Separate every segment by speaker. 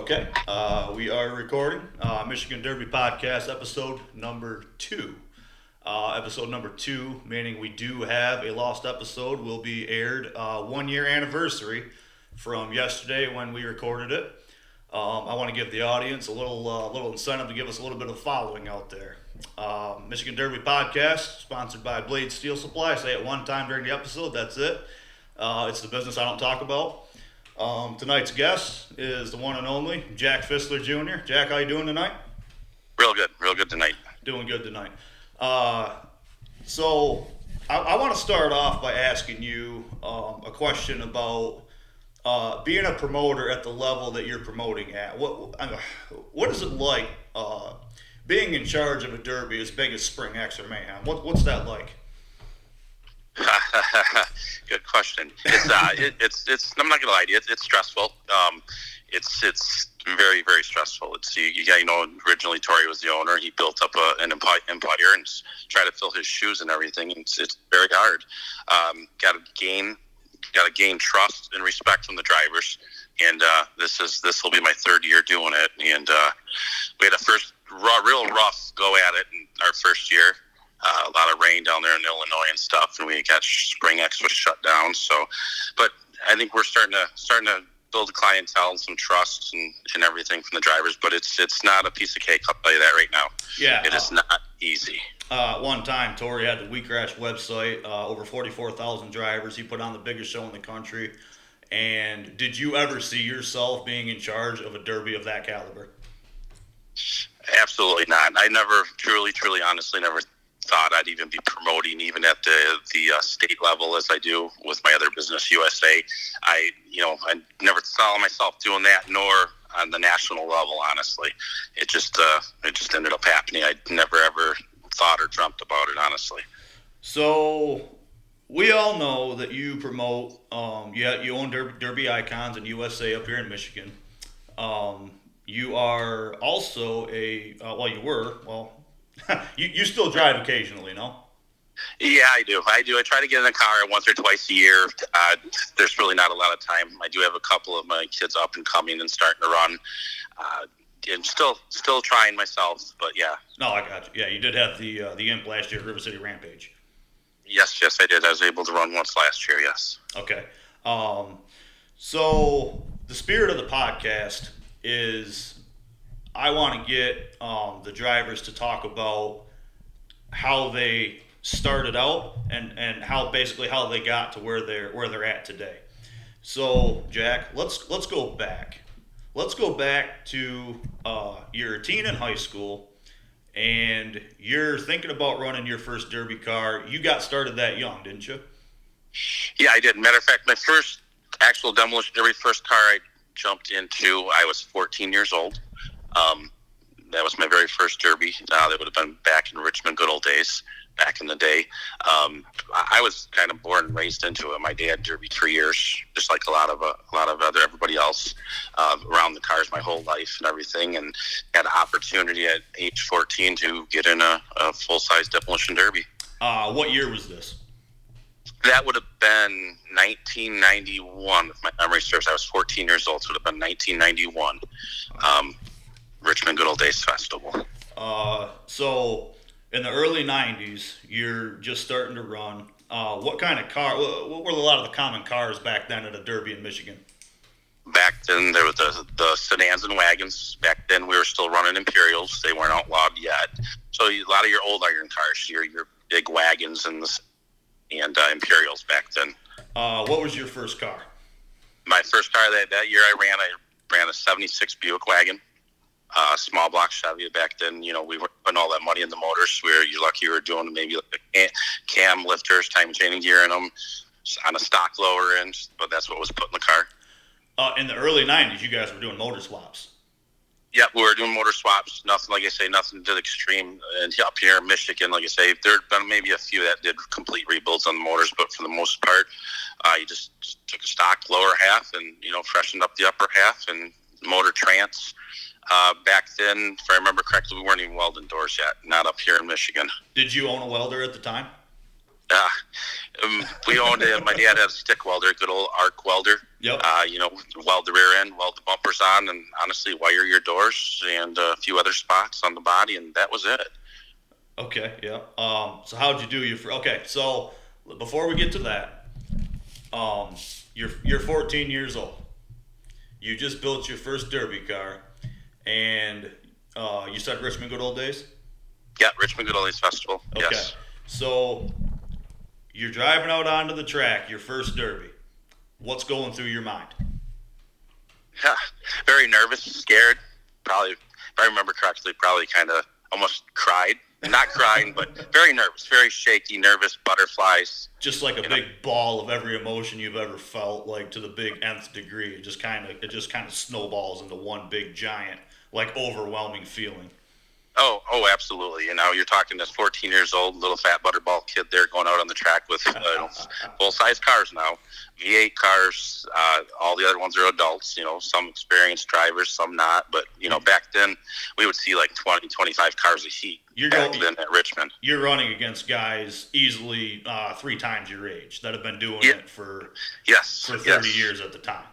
Speaker 1: Okay, we are recording Michigan Derby Podcast, episode number 2. Episode number 2, meaning we do have a lost episode, will be aired 1 year anniversary from yesterday when we recorded it. I want to give the audience a little incentive to give us a little bit of following out there. Michigan Derby Podcast, sponsored by Blade Steel Supply. I say it one time during the episode, that's it. It's the business I don't talk about. Tonight's guest is the one and only Jack Fisler Jr. Jack, how you doing tonight?
Speaker 2: Real good tonight.
Speaker 1: Doing good tonight. So I want to start off by asking you a question about being a promoter at the level that you're promoting at. What is it like being in charge of a derby as big as Spring X or Mayhem? What's that like?
Speaker 2: Good question. It's I'm not gonna lie to you. It's stressful. It's very, very stressful. Originally Tori was the owner. He built up an empire and tried to fill his shoes and everything. And it's very hard. Got to gain trust and respect from the drivers. And this will be my third year doing it. And we had a real rough go at it in our first year. A lot of rain down there in Illinois and stuff, and we got Spring X was shut down. So, but I think we're starting to build a clientele and some trust and everything from the drivers. But it's not a piece of cake. I'll tell you that right now.
Speaker 1: Yeah,
Speaker 2: it is not easy.
Speaker 1: One time, Tori had the We Crash website, over 44,000 drivers. He put on the biggest show in the country. And did you ever see yourself being in charge of a derby of that caliber?
Speaker 2: Absolutely not. I never truly, honestly, never thought I'd even be promoting, even at the state level, as I do with my other business, USA. I never saw myself doing that, nor on the national level. Honestly, it just ended up happening. I never ever thought or dreamt about it, honestly.
Speaker 1: So we all know that you promote. You own Derby Icons in USA up here in Michigan. You are also you still drive occasionally, no?
Speaker 2: Yeah, I do. I try to get in a car once or twice a year. There's really not a lot of time. I do have a couple of my kids up and coming and starting to run. And still trying myself, but yeah.
Speaker 1: No, I got you. Yeah, you did have the Imp last year at River City Rampage.
Speaker 2: Yes, I did. I was able to run once last year, yes.
Speaker 1: Okay. So the spirit of the podcast is I want to get the drivers to talk about how they started out and how they got to where they're at today. So Jack, let's go back. Let's go back to you're a teen in high school and you're thinking about running your first derby car. You got started that young, didn't you?
Speaker 2: Yeah, I did. Matter of fact, my first actual demolition derby first car I jumped into, I was 14 years old. That was my very first derby. That would have been back in Richmond, good old days, back in the day. I was kind of born and raised into it. My dad derbied for years, just like a lot of everybody else around the cars my whole life and everything, and had an opportunity at age 14 to get in a full-size demolition derby.
Speaker 1: What year was this?
Speaker 2: That would have been 1991, if my memory serves. I was 14 years old, so it would have been 1991. Richmond Good Old Days Festival.
Speaker 1: So in the early 90s, you're just starting to run. What kind of car? What were a lot of the common cars back then at a derby in Michigan?
Speaker 2: Back then, there were the sedans and wagons. Back then, we were still running Imperials. They weren't outlawed yet. So a lot of your old iron cars, your big wagons and Imperials back then.
Speaker 1: What was your first car?
Speaker 2: My first car that year I ran a 76 Buick wagon. Small block Chevy. Back then, we weren't putting all that money in the motors. You're lucky we were doing maybe like cam lifters, time chaining gear in them on a stock lower end, but that's what was put in the car.
Speaker 1: In the early 90s, you guys were doing motor swaps.
Speaker 2: Yep, we were doing motor swaps. Nothing, like I say, nothing to the extreme. And up here in Michigan, like I say, there had been maybe a few that did complete rebuilds on the motors, but for the most part, you just took a stock lower half and, freshened up the upper half and motor trans. Back then, if I remember correctly, we weren't even welding doors yet, not up here in Michigan.
Speaker 1: Did you own a welder at the time?
Speaker 2: Uh, we owned my dad had a stick welder, good old arc welder.
Speaker 1: Yep.
Speaker 2: Weld the rear end, weld the bumpers on, and honestly wire your doors and a few other spots on the body, and that was it.
Speaker 1: Okay, yeah. So how'd you do okay, so before we get to that, you're 14 years old. You just built your first derby car, and you said Richmond Good Old Days?
Speaker 2: Yeah, Richmond Good Old Days Festival.
Speaker 1: Okay.
Speaker 2: Yes.
Speaker 1: So you're driving out onto the track, your first derby. What's going through your mind?
Speaker 2: Yeah, very nervous, scared. Probably, if I remember correctly, probably kind of almost cried. Not crying, but very nervous, very shaky, nervous, butterflies.
Speaker 1: Just like a big ball of every emotion you've ever felt, like to the big nth degree. It just kind of snowballs into one big giant, like overwhelming feeling.
Speaker 2: Oh, absolutely. You're talking this 14 years old little fat butterball kid there going out on the track with full-size cars now, V8 cars. All the other ones are adults, some experienced drivers, some not. But, back then we would see like 20, 25 cars a heat then at Richmond.
Speaker 1: You're running against guys easily 3 times your age that have been doing it for 30 years at the time.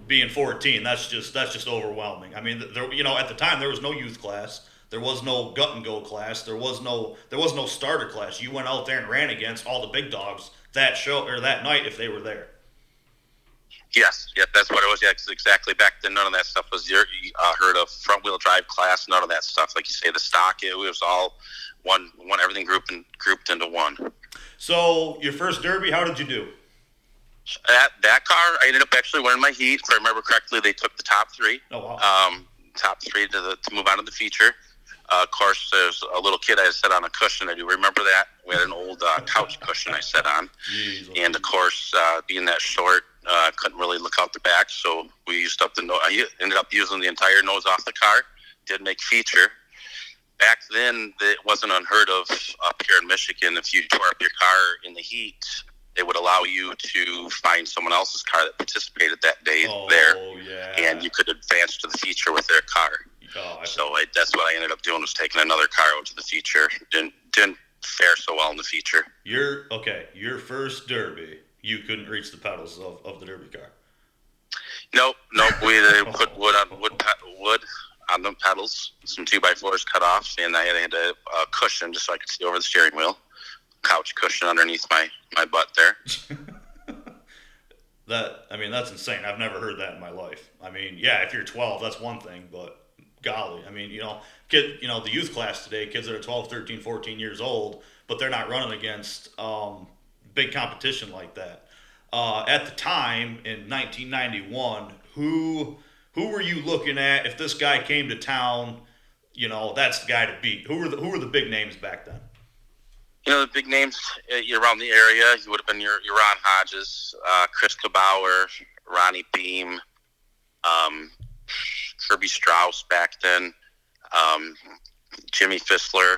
Speaker 1: Being 14, that's just overwhelming. I mean, at the time there was no youth class, there was no gut and go class, there was no starter class. You went out there and ran against all the big dogs that night if they were there.
Speaker 2: Yes, that's what it was. Yeah, exactly. Back then, none of that stuff was heard of. Front wheel drive class, none of that stuff. Like you say, the stock, it was all one everything grouped into one.
Speaker 1: So your first derby, how did you do?
Speaker 2: That car, I ended up actually winning my heat. If I remember correctly, they took the top 3.
Speaker 1: Oh, wow.
Speaker 2: Top 3 to move on to the feature. Of course, there's a little kid I sat on a cushion. I do remember that. We had an old couch cushion I sat on.
Speaker 1: Jeez,
Speaker 2: and, of course, being that short, couldn't really look out the back. So we used up I ended up using the entire nose off the car. Did make feature. Back then, it wasn't unheard of up here in Michigan. If you tore up your car in the heat, they would allow you to find someone else's car that participated that day and you could advance to the feature with their car. That's what I ended up doing, was taking another car out to the feature. Didn't fare so well in the feature.
Speaker 1: Your first derby, you couldn't reach the pedals of the derby car.
Speaker 2: Nope. We put wood on the pedals, some 2x4s cut off, and I had a cushion just so I could see over the steering wheel. Couch cushion underneath my butt there.
Speaker 1: That's insane. I've never heard that in my life. I mean, yeah, if you're 12, that's one thing, but golly, I mean, the youth class today, kids that are 12, 13, 14 years old, but they're not running against big competition like that. At the time in 1991, who were you looking at? If this guy came to town, that's the guy to beat. Who were the big names back then?
Speaker 2: The big names around the area, you would have been your Ron Hodges, Chris Kabauer, Ronnie Beam, Kirby Strauss back then, Jimmy Fistler.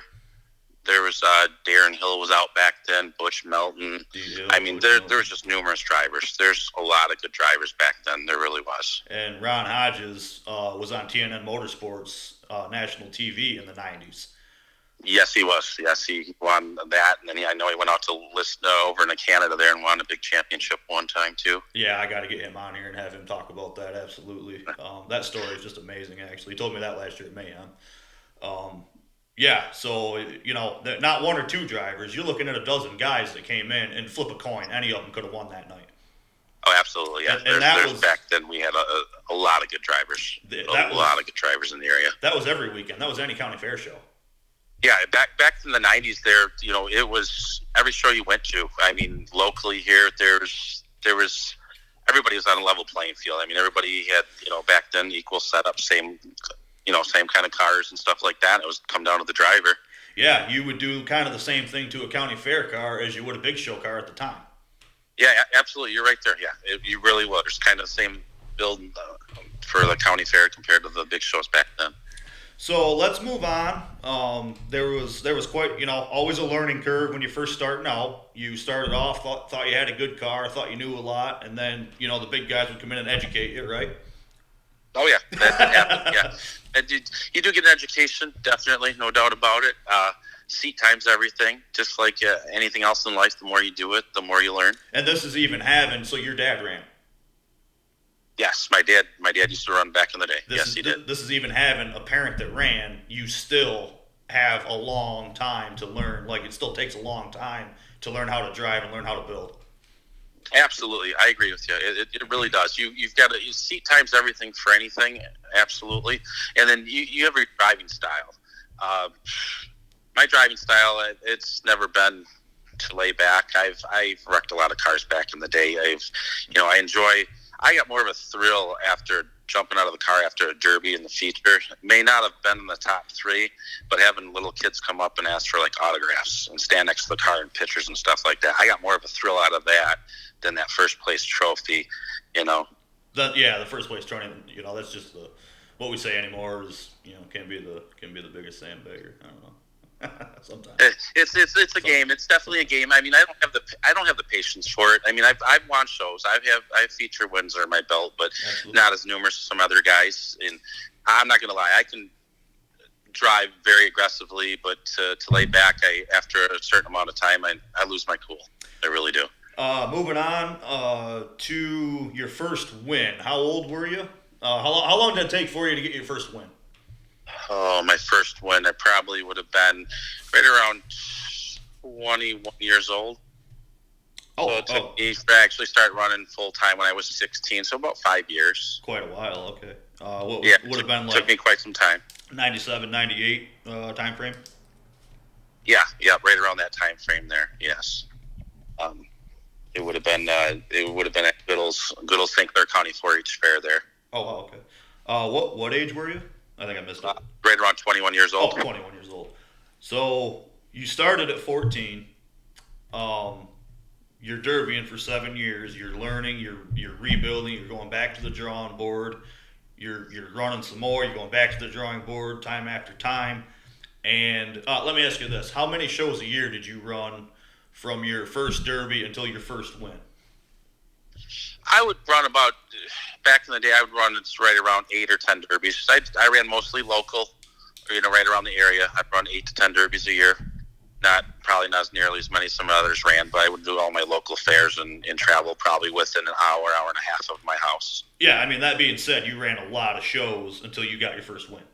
Speaker 2: There was Darren Hill was out back then, Butch Melton. I mean, there was just numerous drivers. There's a lot of good drivers back then. There really was.
Speaker 1: And Ron Hodges was on TNN Motorsports national TV in the 90s.
Speaker 2: Yes, he was. Yes, he won that, and then I know he went out to list over in Canada there and won a big championship one time too.
Speaker 1: Yeah, I got to get him on here and have him talk about that. Absolutely, that story is just amazing. Actually, he told me that last year at Mayhem. So not one or two drivers. You're looking at a dozen guys that came in and flip a coin. Any of them could have won that night.
Speaker 2: Oh, absolutely. Yeah, there's back then we had a lot of good drivers. A lot of good drivers in the area.
Speaker 1: That was every weekend. That was any county fair show.
Speaker 2: Yeah, back in the 90s there, it was every show you went to. I mean, locally here, there was everybody was on a level playing field. I mean, everybody had, back then equal setup, same kind of cars and stuff like that. It was come down to the driver.
Speaker 1: Yeah, you would do kind of the same thing to a county fair car as you would a big show car at the time.
Speaker 2: Yeah, absolutely. You're right there. Yeah, you really would. It's kind of the same build for the county fair compared to the big shows back then.
Speaker 1: So let's move on. There was quite, always a learning curve when you're first starting out. You started off, thought you had a good car, thought you knew a lot, and then, the big guys would come in and educate you, right?
Speaker 2: Oh, yeah. That happened, yeah. And you do get an education, definitely, no doubt about it. seat time's everything. Just like anything else in life, the more you do it, the more you learn.
Speaker 1: And this is even having, so your dad ran.
Speaker 2: Yes, my dad used to run back in the day. He did.
Speaker 1: This is even having a parent that ran. You still have a long time to learn. Like, it still takes a long time to learn how to drive and learn how to build.
Speaker 2: Absolutely, I agree with you. It really does. You've got to seat time's everything for anything. Absolutely, and then you have your driving style. My driving style, it's never been to lay back. I've wrecked a lot of cars back in the day. I got more of a thrill after jumping out of the car after a derby in the feature. May not have been in the top 3, but having little kids come up and ask for like autographs and stand next to the car and pictures and stuff like that. I got more of a thrill out of that than that first place trophy,
Speaker 1: The first place trophy, that's just what we say anymore is, can be the biggest sandbagger. I don't know. Sometimes
Speaker 2: it's a game. It's definitely a game. I mean, I don't have the patience for it. I mean, I've won shows. I have feature wins under my belt, but Absolutely. Not as numerous as some other guys. And I'm not gonna lie, I can drive very aggressively, but to lay back, after a certain amount of time, I lose my cool. I really do.
Speaker 1: Moving on to your first win. How old were you? How long did it take for you to get your first win?
Speaker 2: Oh, my first win, I probably would have been right around 21 years old. So it took me to actually start running full time when I was 16, so about 5 years.
Speaker 1: Quite a while, okay. What would have been like?
Speaker 2: Took me quite some time.
Speaker 1: 97, 98 time frame?
Speaker 2: Yeah, right around that time frame there, yes. It would have been at good old St. Clair County 4-H fair there.
Speaker 1: Oh, wow, okay. What age were you? I think I missed it.
Speaker 2: Right around 21 years old.
Speaker 1: Oh, 21 years old. So you started at 14. You're derbying for 7 years. You're learning. You're rebuilding. You're going back to the drawing board. You're running some more. You're going back to the drawing board time after time. And let me ask you this: how many shows a year did you run from your first derby until your first win?
Speaker 2: I would run about, back in the day, I would run right around 8 or 10 derbies. I ran mostly local, right around the area. I'd run 8 to 10 derbies a year. Probably not as nearly as many as some others ran, but I would do all my local fairs and travel probably within an hour and a half of my house.
Speaker 1: Yeah, I mean, that being said, you ran a lot of shows until you got your first win.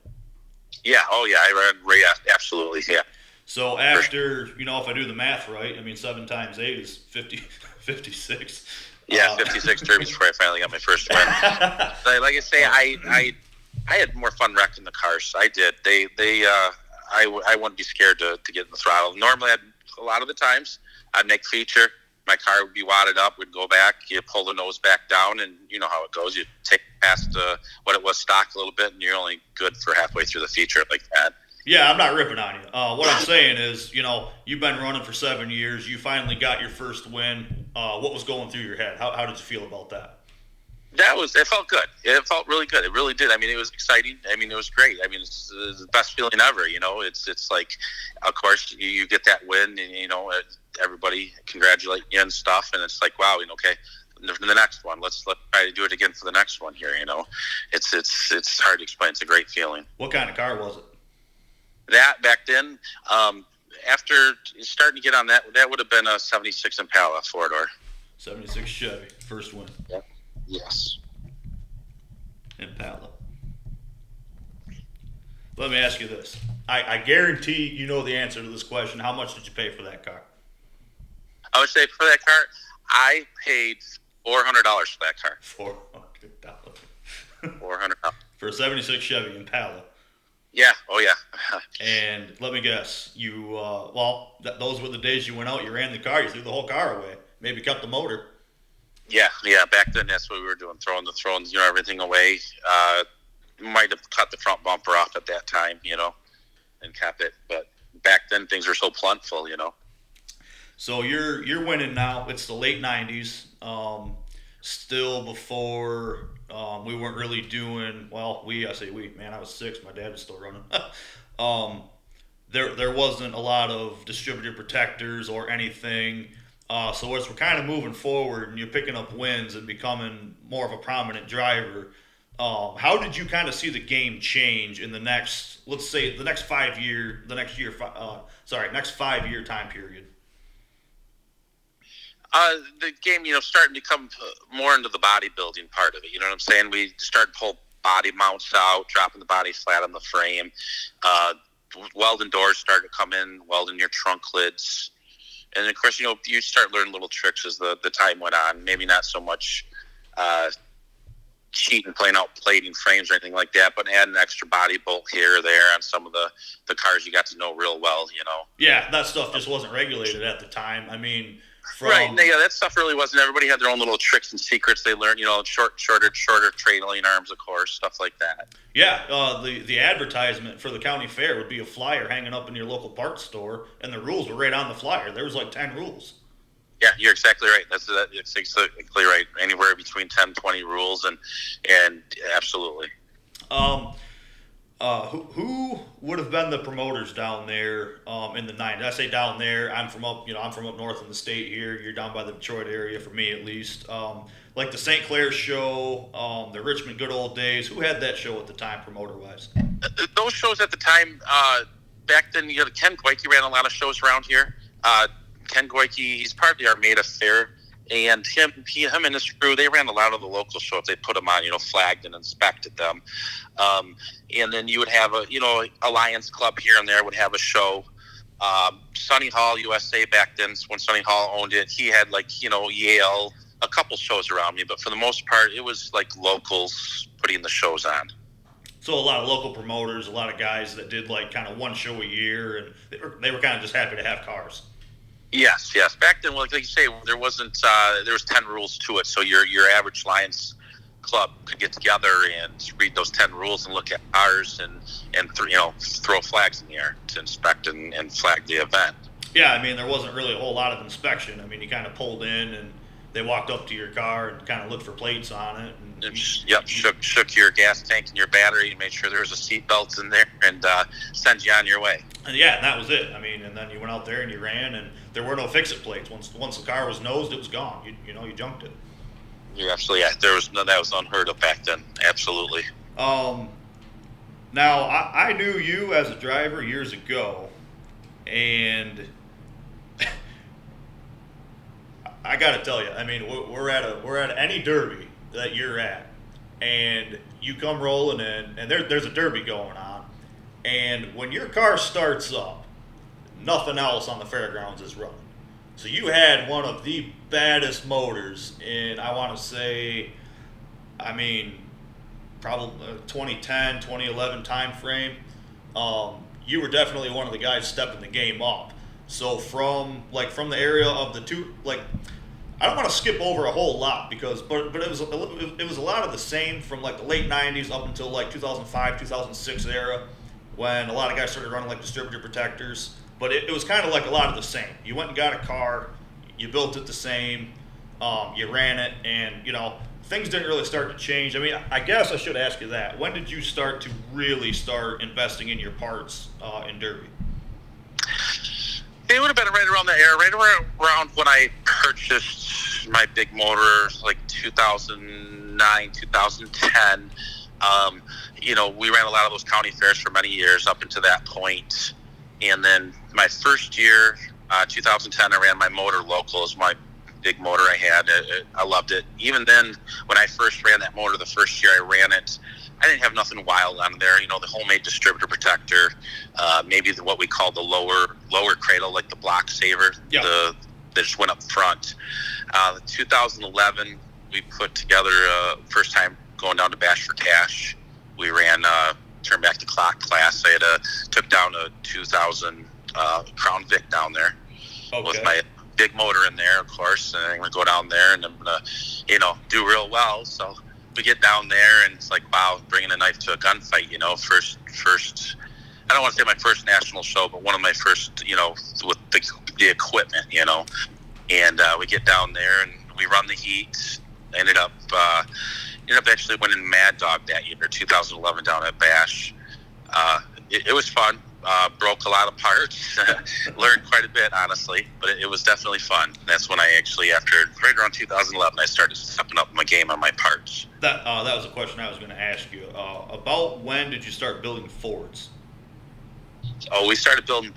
Speaker 2: Yeah, I ran, absolutely, yeah.
Speaker 1: So after, if I do the math right, I mean, 7 times 8 is 56.
Speaker 2: Yeah, 56 derbies before I finally got my first win. Like I say, I had more fun wrecking the cars. I did. I wouldn't be scared to get in the throttle. Normally, a lot of the times, I'd make feature. My car would be wadded up. We'd go back. You pull the nose back down, and you know how it goes. You take past what it was stock a little bit, and you're only good for halfway through the feature like that.
Speaker 1: Yeah, I'm not ripping on you. What I'm saying is, you've been running for 7 years. You finally got your first win. What was going through your head? How did you feel about that?
Speaker 2: It felt good. It felt really good. It really did. I mean, it was exciting. I mean, it was great. I mean, it's the best feeling ever. It's like, of course, you get that win, and everybody congratulate you and stuff, and it's like, wow, okay, the next one, let's try to do it again for the next one here. It's hard to explain. It's a great feeling.
Speaker 1: What kind of car was it?
Speaker 2: That back then, after starting to get on that would have been a 76 Impala 4-door.
Speaker 1: 76 Chevy, first win.
Speaker 2: Yep. Yes.
Speaker 1: Impala. Let me ask you this. I guarantee you know the answer to this question. How much did you pay for that car?
Speaker 2: I would say for that car, I paid $400 for that car.
Speaker 1: $400.
Speaker 2: $400.
Speaker 1: For a 76 Chevy Impala.
Speaker 2: Yeah. Oh, yeah.
Speaker 1: And let me guess, those were the days you went out, you ran the car, you threw the whole car away, maybe cut the motor.
Speaker 2: Yeah. Back then, that's what we were doing, throwing everything away. Might have cut the front bumper off at that time, and kept it. But back then, things were so plentiful,
Speaker 1: So you're winning now. It's the late 90s. Still before we weren't really doing well. I say we. Man, I was 6. My dad was still running. There wasn't a lot of distributor protectors or anything. So as we're kind of moving forward and you're picking up wins and becoming more of a prominent driver, How did you kind of see the game change in the next, let's say, next 5 year time period?
Speaker 2: The game, starting to come more into the bodybuilding part of it. You know what I'm saying? We started to pull body mounts out, dropping the body flat on the frame. Welding doors started to come in, welding your trunk lids. And of course, you start learning little tricks as the time went on. Maybe not so much cheating, playing out plating frames or anything like that, but adding an extra body bolt here or there on some of the cars you got to know real well,
Speaker 1: Yeah, that stuff just wasn't regulated at the time. I mean,
Speaker 2: right. Yeah, that stuff really wasn't. Everybody had their own little tricks and secrets they learned, shorter trailing arms, of course, stuff like that.
Speaker 1: Yeah, the advertisement for the county fair would be a flyer hanging up in your local parts store, and the rules were right on the flyer. There was like 10 rules.
Speaker 2: Yeah, you're exactly right. That's exactly right. Anywhere between 10, 20 rules, and absolutely.
Speaker 1: Who would have been the promoters down there in the '90s? I say down there. I'm from up north in the state here. You're down by the Detroit area, for me at least. Like the St. Clair show, the Richmond Good Old Days. Who had that show at the time, promoter wise?
Speaker 2: Those shows at the time, back then, Ken Goyke ran a lot of shows around here. Ken Goyke, he's part of the Armada Fair, and him and his crew, they ran a lot of the local shows. They put them on, flagged and inspected them. And then you would have a Lions Club here and there would have a show. Sonny Hall USA back then, when Sonny Hall owned it, he had Yale, a couple shows around me, but for the most part, it was like locals putting the shows on.
Speaker 1: So a lot of local promoters, a lot of guys that did like kind of one show a year, and they were kind of just happy to have cars.
Speaker 2: Yes. Back then, like you say, there wasn't. There was 10 rules to it, so your average Lions Club could get together and read those 10 rules and look at ours and throw flags in the air to inspect and flag the event.
Speaker 1: Yeah, I mean, there wasn't really a whole lot of inspection. I mean, you kind of pulled in and they walked up to your car and kind of looked for plates on it. And
Speaker 2: shook your gas tank and your battery and made sure there was a seat belt in there and send you on your way.
Speaker 1: And yeah, and that was it. I mean, and then you went out there and you ran, and there were no fix-it plates. Once the car was nosed, it was gone. You junked it.
Speaker 2: You're absolutely yeah. That was unheard of back then. Absolutely.
Speaker 1: Now I knew you as a driver years ago, and I got to tell you, I mean, we're at any derby that you're at, and you come rolling in, and there's a derby going on, and when your car starts up, nothing else on the fairgrounds is running. So you had one of the baddest motors in, I want to say, I mean, probably 2010, 2011 time frame. You were definitely one of the guys stepping the game up. So from the area of the two, I don't want to skip over a whole lot but it was a lot of the same from the late 90s up until 2005, 2006 era, when a lot of guys started running distributor protectors. But it was kind of a lot of the same. You went and got a car, you built it the same, you ran it, and things didn't really start to change. I mean, I guess I should ask you that. When did you start to really start investing in your parts in Derby?
Speaker 2: It would have been right around the era, right around when I purchased my big motor, 2009, 2010. We ran a lot of those county fairs for many years up until that point. And then my first year, 2010, I ran my motor local as my big motor I had. I loved it. Even then, when I first ran that motor the first year I ran it, I didn't have nothing wild on there. The homemade distributor protector, maybe what we call the lower cradle, like the block saver, that just went up front. 2011, we put together first time going down to Bash for Cash. We ran turn back to clock class. I took down a 2000 Crown Vic down there with my big motor in there, of course. And I'm going to go down there and I'm going to, do real well. So we get down there and it's wow, bringing a knife to a gunfight, first, I don't want to say my first national show, but one of my first, with the equipment, and we get down there and we run the heat, ended up actually winning Mad Dog that year, 2011 down at Bash. It was fun. broke a lot of parts, learned quite a bit, honestly, but it was definitely fun. That's when I actually, right around 2011, I started stepping up my game on my parts.
Speaker 1: That was a question I was going to ask you. About when did you start building Fords?
Speaker 2: Oh, we started building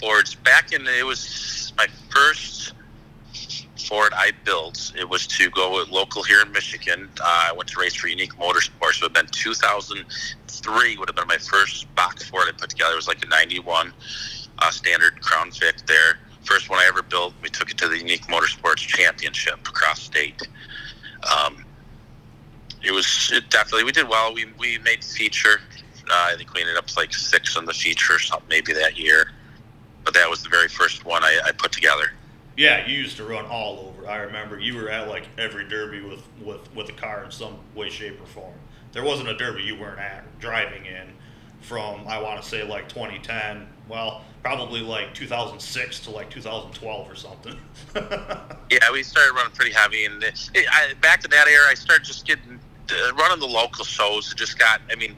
Speaker 2: Fords back it was my first Ford I built. It was to go local here in Michigan. I went to race for Unique Motorsports. So it would have been 2003 would have been my first box Ford I put together. It was like a 91 standard Crown Vic there. First one I ever built. We took it to the Unique Motorsports Championship across state. We did well. We made feature. I think we ended up like 6 on the feature or something maybe that year. But that was the very first one I put together.
Speaker 1: Yeah, you used to run all over. I remember you were at like every derby with a car in some way, shape, or form. There wasn't a derby you weren't driving in from, I want to say, like 2010. Well, probably like 2006 to like 2012 or something.
Speaker 2: Yeah, we started running pretty heavy. And back in that era, I started just getting running the local shows. It just got, a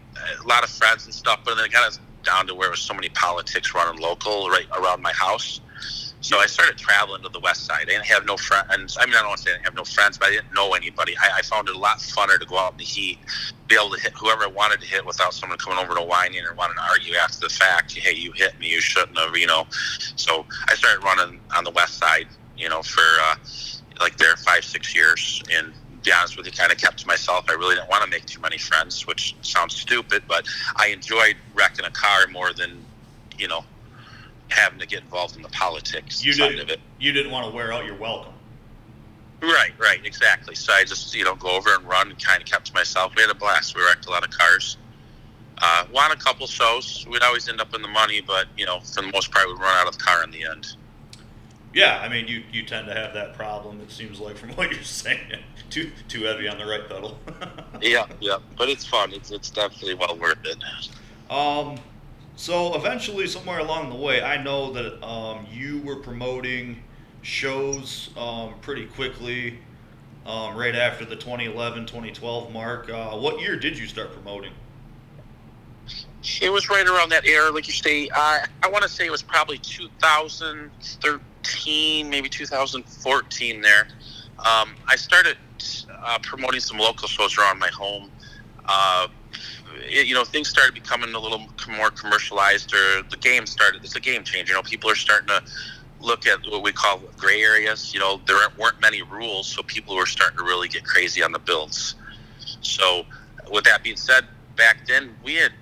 Speaker 2: lot of friends and stuff, but then it got down to where it was so many politics running local right around my house. So I started traveling to the west side. I didn't have no friends. I don't want to say I didn't have no friends, but I didn't know anybody. I found it a lot funner to go out in the heat, be able to hit whoever I wanted to hit without someone coming over to whining or wanting to argue after the fact. Hey, you hit me, you shouldn't have, So I started running on the west side, for like there 5-6 years. And to be honest with you, kind of kept to myself. I really didn't want to make too many friends, which sounds stupid, but I enjoyed wrecking a car more than, having to get involved in the politics side of it.
Speaker 1: You didn't want to wear out your welcome.
Speaker 2: Right, exactly. So I just, go over and run and kind of kept to myself. We had a blast. We wrecked a lot of cars. Won a couple shows. We'd always end up in the money, but, for the most part, we'd run out of the car in the end.
Speaker 1: Yeah, you tend to have that problem, it seems like, from what you're saying. Too heavy on the right pedal.
Speaker 2: Yeah. But it's fun. It's definitely well worth it.
Speaker 1: So eventually, somewhere along the way, I know that you were promoting shows pretty quickly right after the 2011-2012 mark. What year did you start promoting?
Speaker 2: It was right around that era, like you say. I want to say it was probably 2013, maybe 2014 there. I started promoting some local shows around my home. Things started becoming a little more commercialized, or the game started. It's a game changer. People are starting to look at what we call gray areas. There weren't many rules, so people were starting to really get crazy on the builds. So, with that being said, back then we had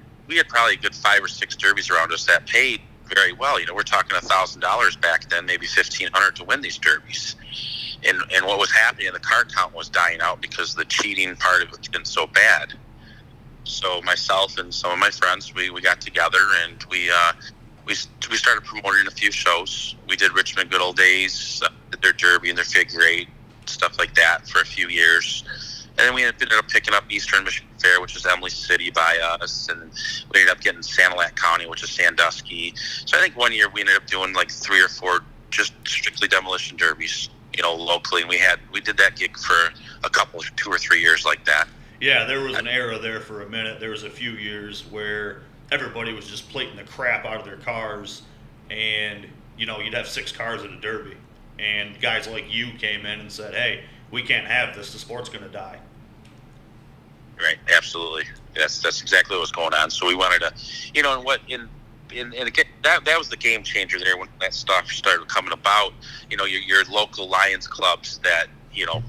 Speaker 2: probably a good 5 or 6 derbies around us that paid very well. We're talking $1,000 back then, maybe $1,500 to win these derbies. And what was happening, the car count was dying out because the cheating part of it had been so bad. So myself and some of my friends, we got together and we started promoting a few shows. We did Richmond Good Old Days, did their derby and their figure 8, stuff like that for a few years. And then we ended up picking up Eastern Michigan Fair, which is Emily City by us, and we ended up getting Sanilac County, which is Sandusky. So I think one year we ended up doing like 3 or 4 just strictly demolition derbies, locally. And we did that gig for a couple, 2 or 3 years like that.
Speaker 1: Yeah, there was an era there for a minute. There was a few years where everybody was just plating the crap out of their cars, and you'd have 6 cars at a derby, and guys like you came in and said, "Hey, we can't have this. The sport's going to die."
Speaker 2: Right, absolutely. That's exactly what was going on. So we wanted to, and again, that was the game changer there when that stuff started coming about. Your local Lions clubs that,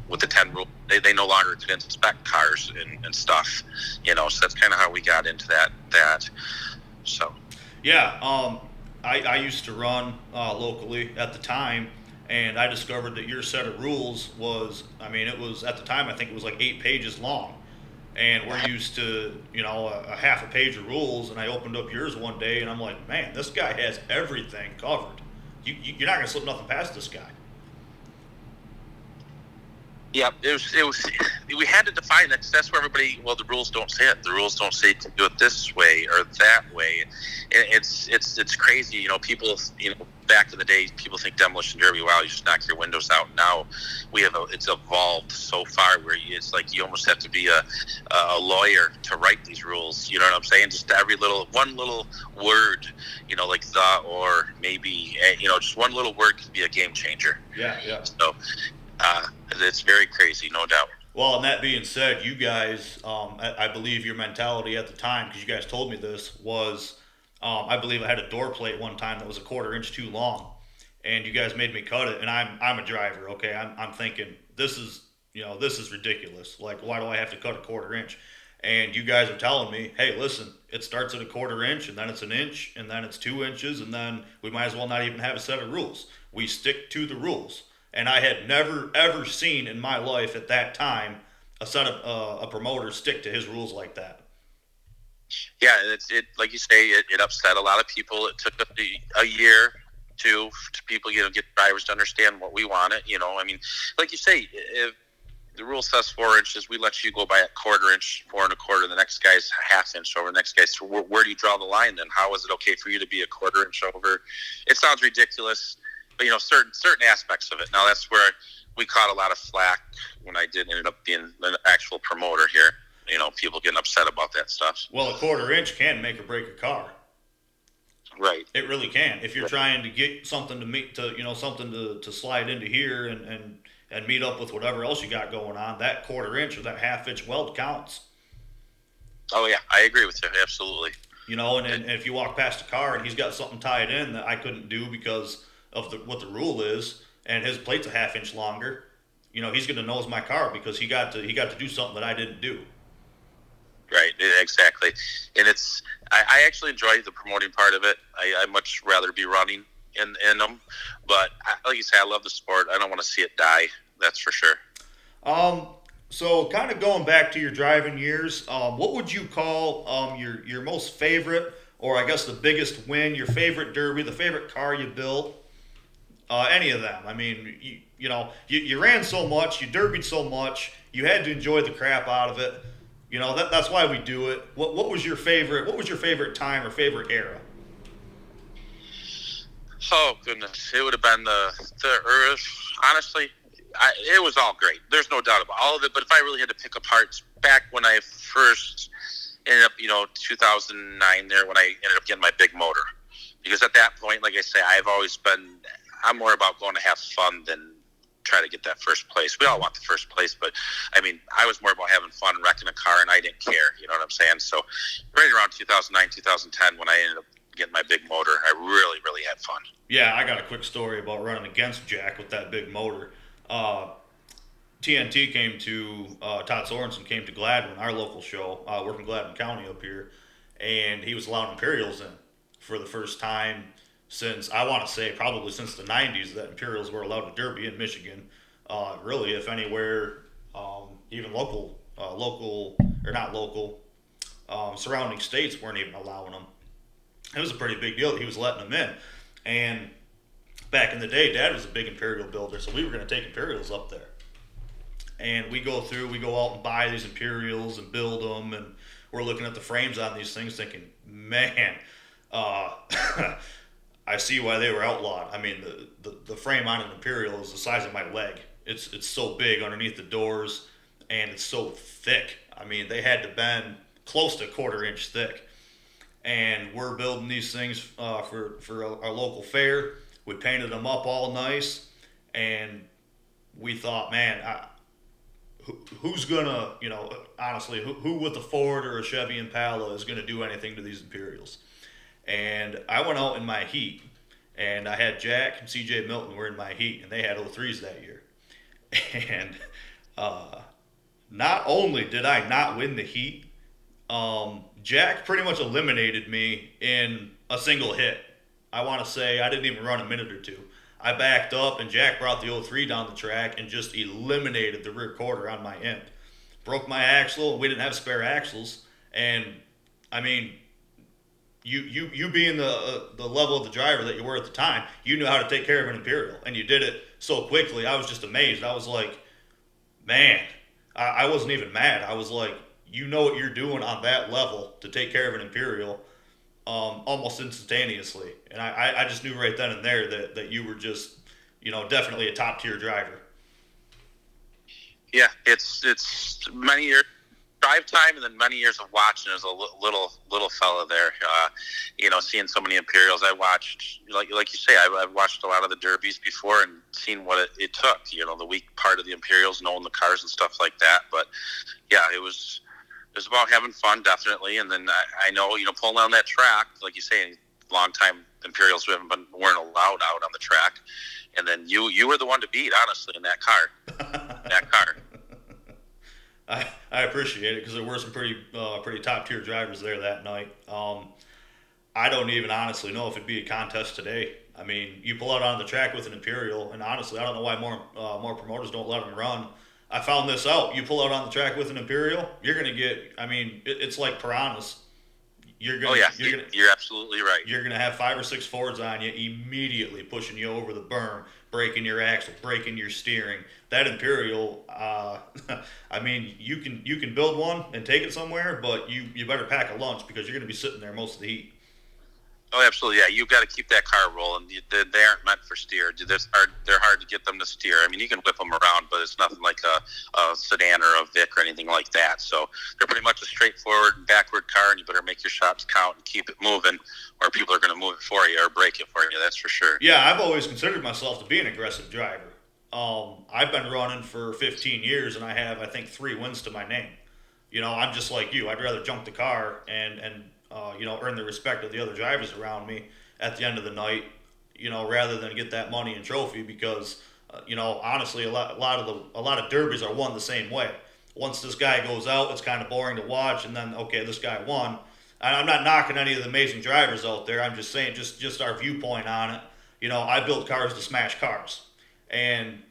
Speaker 2: with the 10 rule, they no longer could inspect cars and stuff. So that's kind of how we got into that. So.
Speaker 1: Yeah, I used to run locally at the time, and I discovered that your set of rules was, it was, at the time, I think it was like 8 pages long. And we're used to, a half a page of rules, and I opened up yours one day, and I'm like, man, this guy has everything covered. You're not going to slip nothing past this guy.
Speaker 2: Yeah, it was. We had to define that 'cause that's where everybody. Well, the rules don't say it. The rules don't say to do it this way or that way. And it's crazy. People. Back in the day, people think demolition derby. Wow, you just knock your windows out. Now, it's evolved so far where it's like you almost have to be a lawyer to write these rules. You know what I'm saying? Just one little word. Like the or maybe. Just one little word could be a game changer.
Speaker 1: Yeah, yeah.
Speaker 2: So. It's very crazy, no doubt.
Speaker 1: Well, and that being said, you guys, I believe your mentality at the time, because you guys told me this, was I believe I had a door plate one time that was a quarter inch too long, and you guys made me cut it. And I'm a driver, okay? I'm thinking this is ridiculous. Like, why do I have to cut a quarter inch? And you guys are telling me, hey, listen, it starts at a quarter inch, and then it's an inch, and then it's 2 inches, and then we might as well not even have a set of rules. We stick to the rules. And I had never ever seen in my life at that time a promoter stick to his rules like that.
Speaker 2: Yeah, it like you say, it upset a lot of people. It took a year to people get drivers to understand what we wanted. I mean, like you say, if the rule says 4 inches, we let you go by a quarter inch, 4 1/4. The next guy's a half inch over. The next guy's where do you draw the line? Then how is it okay for you to be a quarter inch over? It sounds ridiculous. But certain aspects of it. Now that's where we caught a lot of flack when I did ended up being an actual promoter here. People getting upset about that stuff.
Speaker 1: Well, a quarter inch can make or break a car.
Speaker 2: Right.
Speaker 1: It really can. If you're trying to get something something to slide into here and meet up with whatever else you got going on, that quarter inch or that half inch weld counts.
Speaker 2: Oh yeah, I agree with you absolutely.
Speaker 1: And if you walk past a car and he's got something tied in that I couldn't do because of what the rule is, and his plate's a half inch longer, he's going to nose my car because he got to do something that I didn't do.
Speaker 2: Right, exactly. And I actually enjoy the promoting part of it. I much rather be running in them, but like you say, I love the sport. I don't want to see it die. That's for sure.
Speaker 1: So kind of going back to your driving years, what would you call your most favorite, or I guess the biggest win, your favorite derby, the favorite car you built? Any of them. I mean, you ran so much, you derbied so much, you had to enjoy the crap out of it. That's why we do it. What was your favorite? What was your favorite time or favorite era?
Speaker 2: Oh goodness, it would have been the Earth. Honestly, it was all great. There's no doubt about all of it. But if I really had to pick apart, back when I first ended up, 2009 there, when I ended up getting my big motor, because at that point, like I say, I'm more about going to have fun than try to get that first place. We all want the first place, but I mean, I was more about having fun wrecking a car, and I didn't care. You know what I'm saying? So right around 2009, 2010, when I ended up getting my big motor, I really, really had fun.
Speaker 1: Yeah, I got a quick story about running against Jack with that big motor. TNT came to, Todd Sorensen came to Gladwin, our local show. We're from Gladwin County up here, and he was allowing Imperials in for the first time since, I want to say, probably since the 90s that Imperials were allowed to derby in Michigan. Really, if anywhere, even local, or not local, surrounding states weren't even allowing them. It was a pretty big deal that he was letting them in. And back in the day, Dad was a big Imperial builder, so we were going to take Imperials up there. And we go out and buy these Imperials and build them, and we're looking at the frames on these things thinking, man, I see why they were outlawed. I mean, the frame on an Imperial is the size of my leg. It's so big underneath the doors, and it's so thick. I mean, they had to bend close to a quarter inch thick. And we're building these things for our local fair. We painted them up all nice, and we thought, man, who's gonna, honestly, who with a Ford or a Chevy Impala is gonna do anything to these Imperials? And I went out in my heat, and I had Jack and CJ Milton were in my heat, and they had 03s that year. And not only did I not win the heat, Jack pretty much eliminated me in a single hit. I want to say I didn't even run a minute or two. I backed up, and Jack brought the 03 down the track and just eliminated the rear quarter on my end. Broke my axle, and we didn't have spare axles. And, I mean, you being the level of the driver that you were at the time, you knew how to take care of an Imperial, and you did it so quickly. I was just amazed. I was like, Man, I wasn't even mad. I was like, you know what you're doing on that level to take care of an Imperial almost instantaneously. And I just knew right then and there that you were just, definitely a top tier driver.
Speaker 2: Yeah, it's many years drive time and then many years of watching as a little fella there. Seeing so many Imperials, I watched like you say, I've watched a lot of the Derbies before and seen what it took. The weak part of the Imperials, knowing the cars and stuff like that. But yeah, it was about having fun, definitely. And then I know, pulling down that track, like you say, long time Imperials weren't allowed out on the track. And then you were the one to beat, honestly, in that car.
Speaker 1: I appreciate it because there were some pretty top tier drivers there that night. I don't even honestly know if it'd be a contest today. I mean, you pull out on the track with an Imperial, and honestly, I don't know why more promoters don't let them run. I found this out. You pull out on the track with an Imperial, you're gonna get. I mean, it's like piranhas.
Speaker 2: You're absolutely right.
Speaker 1: You're gonna have 5 or 6 Fords on you immediately, pushing you over the berm, breaking your axle, breaking your steering. That Imperial, I mean, you can build one and take it somewhere, but you better pack a lunch because you're gonna be sitting there most of the heat.
Speaker 2: Oh, absolutely. Yeah, you've got to keep that car rolling. They aren't meant for steer. They're hard to get them to steer. I mean, you can whip them around, but it's nothing like a sedan or a Vic or anything like that. So they're pretty much a straightforward backward car, and you better make your shots count and keep it moving, or people are going to move it for you or break it for you. That's for sure.
Speaker 1: Yeah, I've always considered myself to be an aggressive driver. I've been running for 15 years, and I have, I think, 3 wins to my name. I'm just like you. I'd rather junk the car and earn the respect of the other drivers around me at the end of the night, rather than get that money and trophy because, honestly, a lot of derbies are won the same way. Once this guy goes out, it's kind of boring to watch, and then okay, this guy won. And I'm not knocking any of the amazing drivers out there. I'm just saying, just our viewpoint on it. I build cars to smash cars, and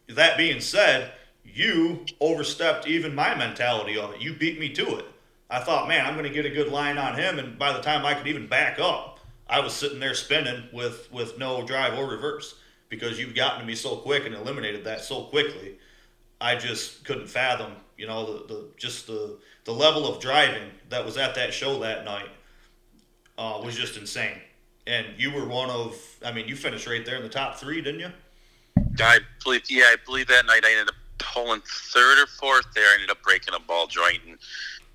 Speaker 1: that being said, you overstepped even my mentality of it. You beat me to it. I thought, man, I'm going to get a good line on him, and by the time I could even back up, I was sitting there spinning with no drive or reverse because you've gotten to me so quick and eliminated that so quickly. I just couldn't fathom, the level of driving that was at that show that night was just insane. And you were you finished right there in the top 3, didn't you?
Speaker 2: I believe that night I ended up pulling 3rd or 4th there. I ended up breaking a ball joint and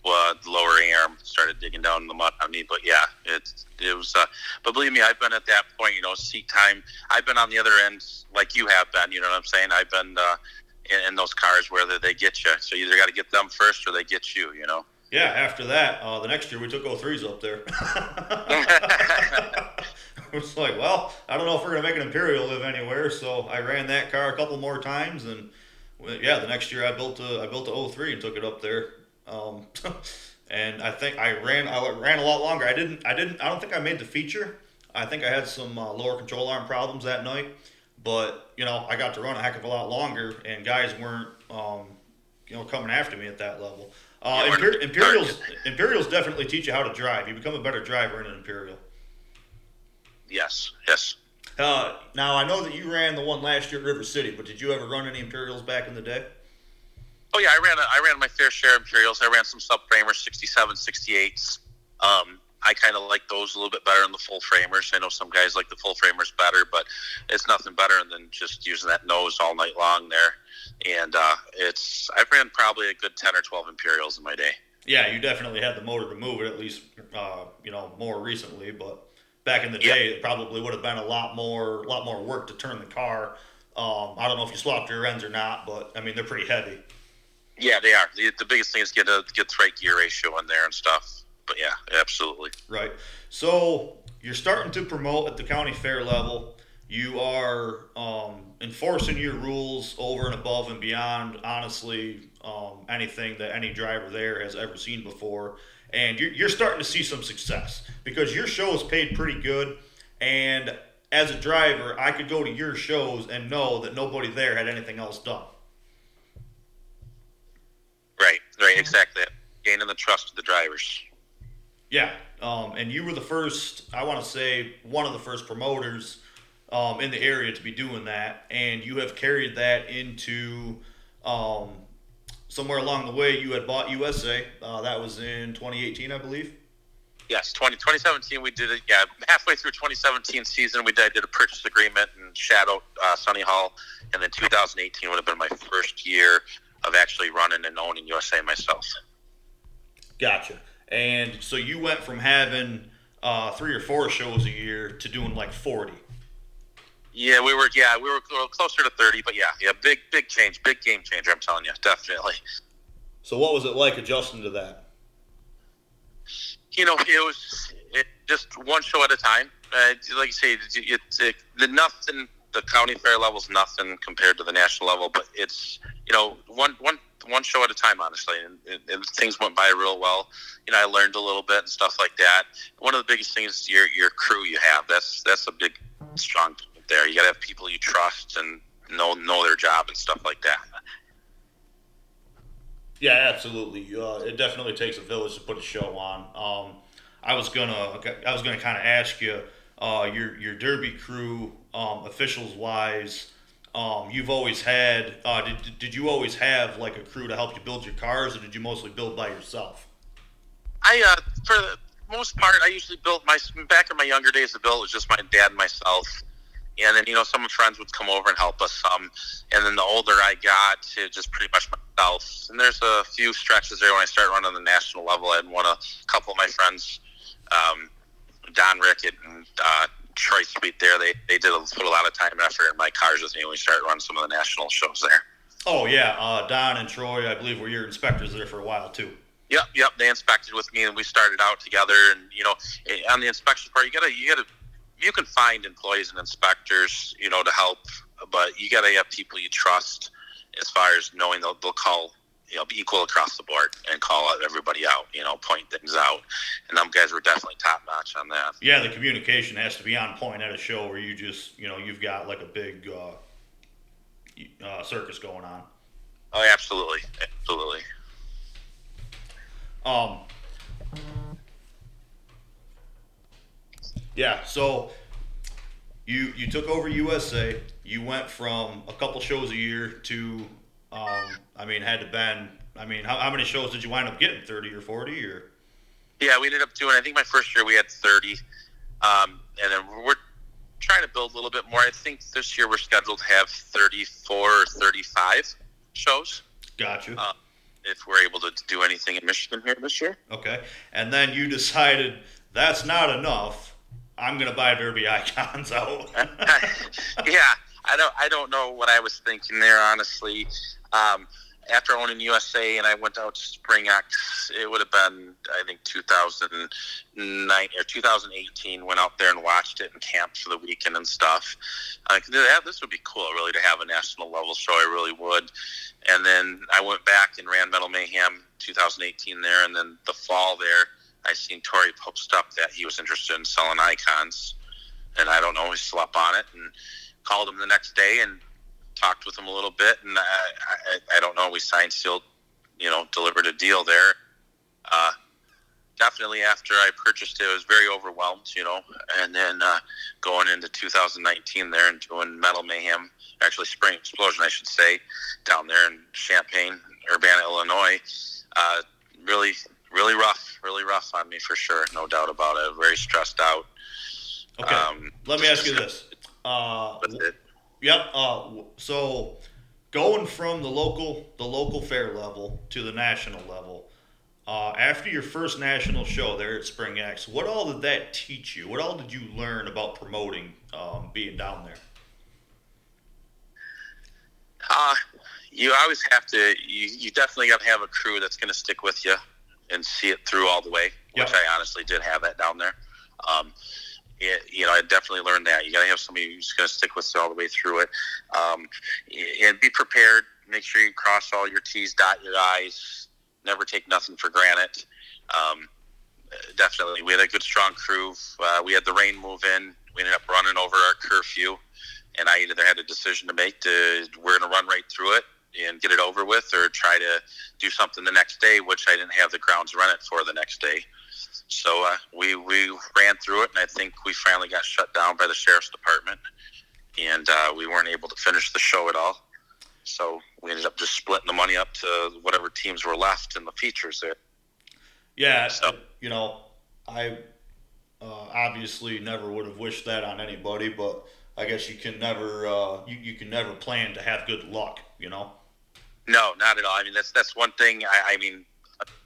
Speaker 2: the lower arm started digging down in the mud on me. But yeah, it was. But believe me, I've been at that point. Seat time. I've been on the other end, like you have been. You know what I'm saying? I've been in those cars where they get you. So you either got to get them first or they get you.
Speaker 1: Yeah. After that, the next year we took 03s up there. It was like, well, I don't know if we're gonna make an Imperial live anywhere. So I ran that car a couple more times, and the next year I built a 03 and took it up there. And I think I ran a lot longer. I don't think I made the feature. I think I had some lower control arm problems that night, but I got to run a heck of a lot longer, and guys weren't coming after me at that level. Imperials definitely teach you how to drive. You become a better driver in an Imperial.
Speaker 2: Yes.
Speaker 1: Now I know that you ran the one last year at River City, but did you ever run any Imperials back in the day?
Speaker 2: Oh yeah, I ran my fair share of Imperials. I ran some subframers, 67, 68s. I kind of like those a little bit better than the full framers. I know some guys like the full framers better, but it's nothing better than just using that nose all night long there. And I've ran probably a good 10 or 12 Imperials in my day.
Speaker 1: Yeah, you definitely had the motor to move it, at least more recently. But back in the day, it probably would have been a lot more work to turn the car. I don't know if you swapped your ends or not, but I mean they're pretty heavy.
Speaker 2: Yeah, they are. The biggest thing is get the right gear ratio in there and stuff. But yeah, absolutely.
Speaker 1: Right. So you're starting to promote at the county fair level. You are enforcing your rules over and above and beyond, honestly, anything that any driver there has ever seen before. And you're starting to see some success because your show is paid pretty good. And as a driver, I could go to your shows and know that nobody there had anything else done.
Speaker 2: Right, exactly. Gaining the trust of the drivers.
Speaker 1: Yeah, and you were the first, I want to say, one of the first promoters in the area to be doing that, and you have carried that into Somewhere along the way, you had bought USA. That was in 2018, I believe.
Speaker 2: Yes, 2017 we did it. Yeah, halfway through 2017 season, I did a purchase agreement and shadowed Sonny Hall, and then 2018 would have been my first year of actually running and owning USA myself.
Speaker 1: Gotcha. And so you went from having 3 or 4 shows a year to doing like 40.
Speaker 2: Yeah, we were closer to 30, but yeah, big change, big game changer. I'm telling you, definitely.
Speaker 1: So what was it like adjusting to that?
Speaker 2: It was just one show at a time. Like you say, the county fair level is nothing compared to the national level, but it's one show at a time, honestly, and things went by real well. I learned a little bit and stuff like that. One of the biggest things is your crew you have. That's a big strong point there. You got to have people you trust and know their job and stuff like that.
Speaker 1: Yeah, absolutely. It definitely takes a village to put a show on. I was gonna kind of ask you, your Derby crew, officials wise, you've always had. Did you always have like a crew to help you build your cars, or did you mostly build by yourself?
Speaker 2: For the most part, I usually built back in my younger days. The build was just my dad and myself. And then, some friends would come over and help us some. And then the older I got, it just pretty much myself. And there's a few stretches there when I started running on the national level. I had a couple of my friends, Don Rickett and Troy Sweet there. They put a lot of time and effort in my cars with me when we started running some of the national shows there.
Speaker 1: Oh, yeah. Don and Troy, I believe, were your inspectors there for a while, too.
Speaker 2: Yep. They inspected with me, and we started out together. And, on the inspection part, you can find employees and inspectors, to help, but you got to have people you trust as far as knowing they'll call, be equal across the board and call everybody out, point things out. And them guys were definitely top notch on that.
Speaker 1: Yeah, the communication has to be on point at a show where you just, you've got like a big circus going on.
Speaker 2: Oh, absolutely.
Speaker 1: Yeah, so you took over USA. You went from a couple shows a year to, how many shows did you wind up getting? 30 or 40 or?
Speaker 2: Yeah, we ended up doing. I think my first year we had 30, and then we're trying to build a little bit more. I think this year we're scheduled to have 34 or 35 shows.
Speaker 1: Gotcha.
Speaker 2: If we're able to do anything in Michigan here this year.
Speaker 1: Okay, and then you decided that's not enough. I'm gonna buy Derby Icons out.
Speaker 2: Yeah, I don't know what I was thinking there, honestly. After owning USA and I went out to Spring X, it would have been, I think, 2009 or 2018. Went out there and watched it and camped for the weekend and stuff. This would be cool, really, to have a national level show. I really would. And then I went back and ran Metal Mayhem 2018 there, and then the fall there, I seen Tori post up that he was interested in selling icons, and I don't know, he slept on it and called him the next day and talked with him a little bit, and I don't know, we signed, sealed, delivered a deal there. Definitely after I purchased it, I was very overwhelmed, and then going into 2019 there and doing Metal Mayhem, actually Spring Explosion, I should say, down there in Champaign, Urbana, Illinois, really rough on me for sure, no doubt about it. Very stressed out.
Speaker 1: Okay, let me ask you this. Yep. So going from the local fair level to the national level, after your first national show there at Spring X, what all did that teach you? What all did you learn about promoting, being down there?
Speaker 2: You always have to. You definitely got to have a crew that's going to stick with you and see it through all the way, which I honestly did have that down there. I definitely learned that. You got to have somebody who's going to stick with you all the way through it. And be prepared. Make sure you cross all your T's, dot your I's. Never take nothing for granted. Definitely. We had a good, strong crew. We had the rain move in. We ended up running over our curfew. And I either had a decision to make we're going to run right through it and get it over with, or try to do something the next day, which I didn't have the grounds run it for the next day. So we ran through it, and I think we finally got shut down by the sheriff's department, and we weren't able to finish the show at all. So we ended up just splitting the money up to whatever teams were left in the features there.
Speaker 1: Yeah, so, I obviously never would have wished that on anybody, but I guess you can never you can never plan to have good luck,
Speaker 2: No, not at all. I mean, that's one thing. I mean,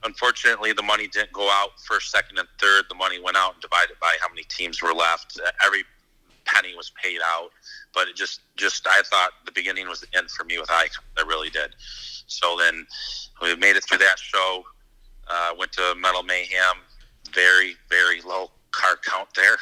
Speaker 2: unfortunately, the money didn't go out first, second, and third. The money went out and divided by how many teams were left. Every penny was paid out, but it just I thought the beginning was the end for me with Icon. I really did. So then we made it through that show. Went to Metal Mayhem. Very, very low car count there.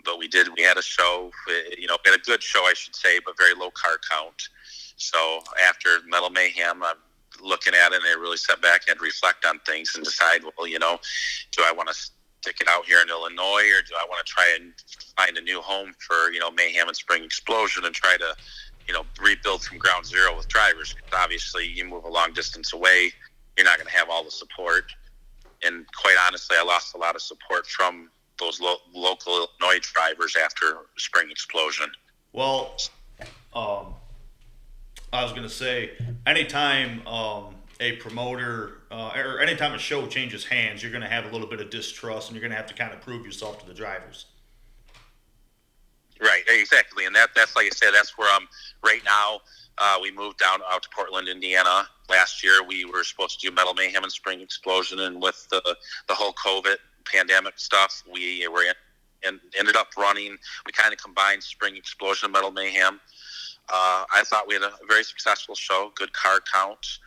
Speaker 2: But we had a show, we had a good show, I should say, but very low car count. So after Metal Mayhem, I'm looking at it and I really sat back and reflect on things and decide, well, do I want to stick it out here in Illinois, or do I want to try and find a new home for, Mayhem and Spring Explosion and try to, rebuild from ground zero with drivers? Obviously, you move a long distance away, you're not going to have all the support. And quite honestly, I lost a lot of support from those local Illinois drivers after Spring Explosion.
Speaker 1: Well, I was going to say, anytime a promoter or anytime a show changes hands, you're going to have a little bit of distrust, and you're going to have to kind of prove yourself to the drivers.
Speaker 2: Right, exactly. And that's like I said, that's where I'm right now. We moved out to Portland, Indiana. Last year, we were supposed to do Metal Mayhem and Spring Explosion, and with the whole COVID pandemic stuff, we were and ended up running. We kind of combined Spring Explosion and Metal Mayhem. I thought we had a very successful show, good car count.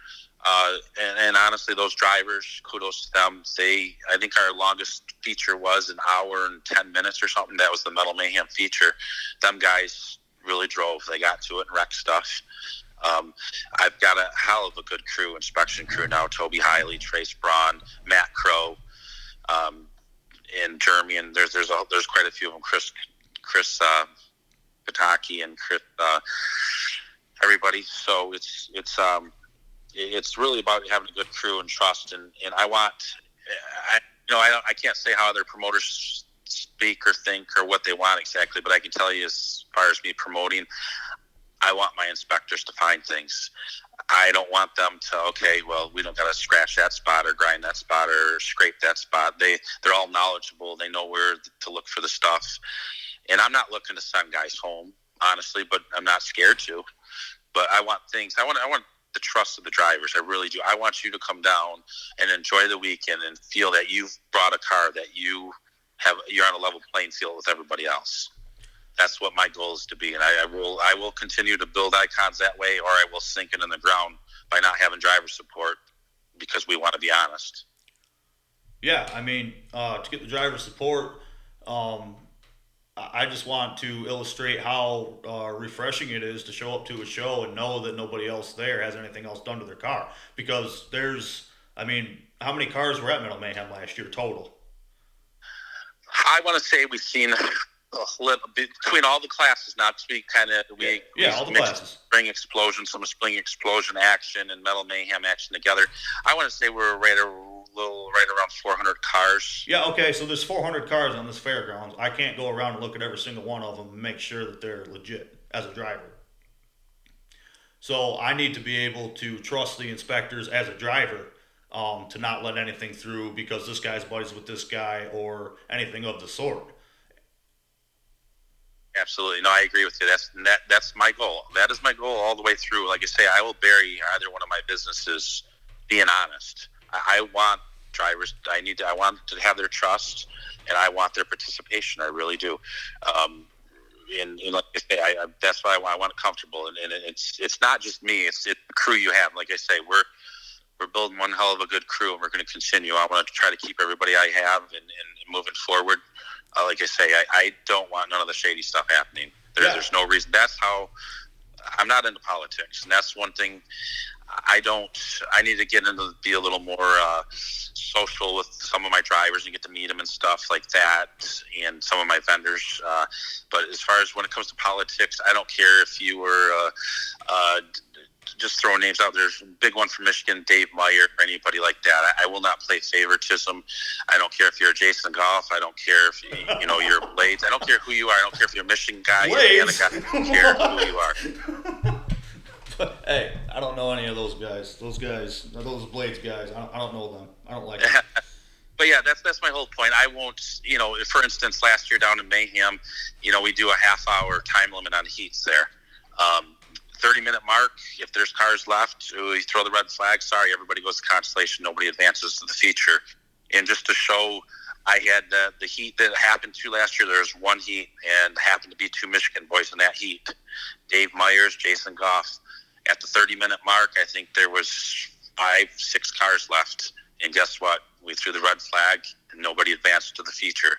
Speaker 2: And honestly, those drivers, kudos to them. I think our longest feature was an hour and 10 minutes or something. That was the Metal Mayhem feature. Them guys really drove. They got to it and wrecked stuff. I've got a hell of a good crew, inspection crew now. Toby Hiley, Trace Braun, Matt Crow, and Jeremy, and there's quite a few of them. Chris Pataki and Chris, everybody. So it's really about having a good crew and trust. And I can't say how other promoters speak or think or what they want exactly, but I can tell you, as far as me promoting, I want my inspectors to find things. I don't want them to, we don't got to scratch that spot or grind that spot or scrape that spot. They're all knowledgeable. They know where to look for the stuff. And I'm not looking to send guys home, honestly, but I'm not scared to. But I want the trust of the drivers. I really do. I want you to come down and enjoy the weekend and feel that you've brought a car that you're on a level playing field with everybody else. That's what my goal is to be, and I will continue to build icons that way, or I will sink it in the ground by not having driver support, because we want to be honest.
Speaker 1: Yeah, I mean, to get the driver support, I just want to illustrate how refreshing it is to show up to a show and know that nobody else there has anything else done to their car. Because how many cars were at Metal Mayhem last year total?
Speaker 2: I want to say we've seen a little bit between all the classes now, because
Speaker 1: all the classes.
Speaker 2: Spring Explosion, some Spring Explosion action and Metal Mayhem action together. I want to say we're right around 400 cars.
Speaker 1: Yeah, okay, so there's 400 cars on this fairgrounds. I can't go around and look at every single one of them and make sure that they're legit as a driver. So I need to be able to trust the inspectors as a driver, to not let anything through because this guy's buddies with this guy or anything of the sort.
Speaker 2: Absolutely. No, I agree with you. That's my goal. That is my goal all the way through. Like I say, I will bury either one of my businesses being honest. I want drivers. I want to have their trust, and I want their participation. I really do. And like I say, that's why I want it comfortable. And it's not just me. It's the crew you have. Like I say, we're building one hell of a good crew, and we're going to continue. I want to try to keep everybody I have and moving forward. Like I say, I don't want none of the shady stuff happening. There's no reason. That's how I'm not into politics, and that's one thing I need to get into, be a little more social with some of my drivers and get to meet them and stuff like that, and some of my vendors. But as far as when it comes to politics, I don't care if you were just throwing names out. There's a big one from Michigan, Dave Meyer, or anybody like that. I will not play favoritism. I don't care if you're a Jason Goff. I don't care if you're Blades. I don't care who you are. I don't care if you're a Michigan guy, Indiana guy. I don't care who you are.
Speaker 1: Hey, I don't know any of those guys. Those Blades guys. I don't know them. I don't like them.
Speaker 2: But yeah, that's my whole point. I won't, for instance, last year down in Mayhem, we do a half-hour time limit on heats there. 30-minute mark, if there's cars left, we throw the red flag. Sorry, everybody goes to Constellation. Nobody advances to the feature. And just to show, I had the heat that happened to last year. There was one heat, and happened to be two Michigan boys in that heat. Dave Myers, Jason Goff. At the 30-minute mark, I think there was 5-6 cars left. And guess what? We threw the red flag, and nobody advanced to the feation.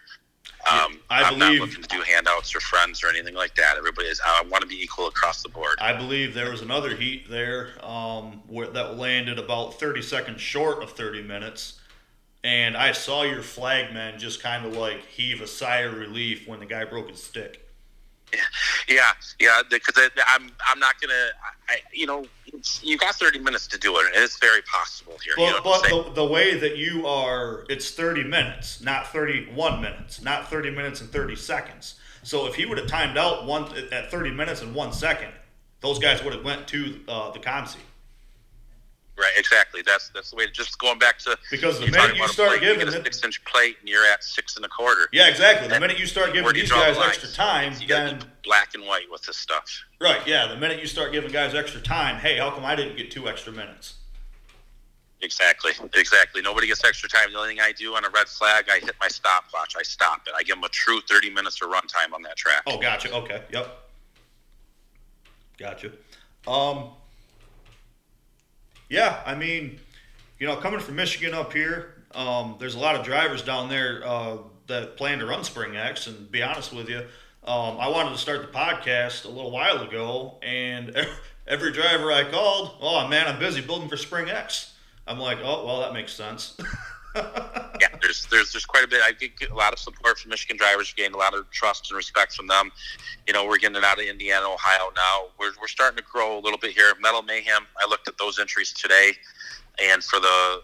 Speaker 2: I'm not looking to do handouts or friends or anything like that. I want to be equal across the board.
Speaker 1: I believe there was another heat there that landed about 30 seconds short of 30 minutes. And I saw your flagman just kind of like heave a sigh of relief when the guy broke his stick.
Speaker 2: Yeah, because I'm not gonna. You got 30 minutes to do it, and it's very possible here.
Speaker 1: But the way that you are, it's 30 minutes, not 31 minutes, not 30 minutes and 30 seconds. So if he would have timed out at 30 minutes and 1 second, those guys would have went to the consi.
Speaker 2: Right, exactly. That's the way. Just going back to
Speaker 1: because the minute you start giving
Speaker 2: you get a 6-inch plate and you're at 6 1/4.
Speaker 1: Yeah, exactly. The minute you start giving these guys extra time,
Speaker 2: you got to be black and white with this stuff.
Speaker 1: Right. Yeah. The minute you start giving guys extra time, hey, how come I didn't get 2 extra minutes?
Speaker 2: Exactly. Nobody gets extra time. The only thing I do on a red flag, I hit my stopwatch. I stop it. I give them a true 30 minutes of run time on that track.
Speaker 1: Oh, gotcha. Okay. Yep. Gotcha. Yeah, I mean, coming from Michigan up here, there's a lot of drivers down there that plan to run Spring X. And to be honest with you, I wanted to start the podcast a little while ago, and every driver I called, oh man, I'm busy building for Spring X. I'm like, oh well, that makes sense.
Speaker 2: Yeah, there's quite a bit. I get a lot of support from Michigan drivers. Gained a lot of trust and respect from them. We're getting it out of Indiana, Ohio now. We're starting to grow a little bit here. Metal Mayhem. I looked at those entries today, and for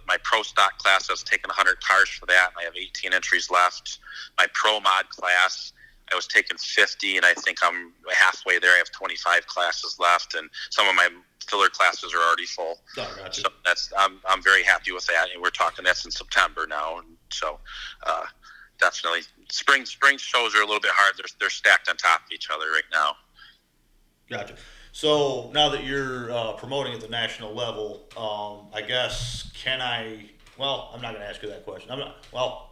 Speaker 2: my pro stock class, I was taking 100 cars for that. And I have 18 entries left. My pro mod class, I was taking 50, and I think I'm halfway there. I have 25 classes left, and some of my filler classes are already full.
Speaker 1: Oh, gotcha.
Speaker 2: So I'm very happy with that, and we're talking that's in September now, and so definitely spring shows are a little bit hard. They're stacked on top of each other right now.
Speaker 1: Gotcha. So now that you're promoting at the national level, I guess I'm not going to ask you that question. I'm not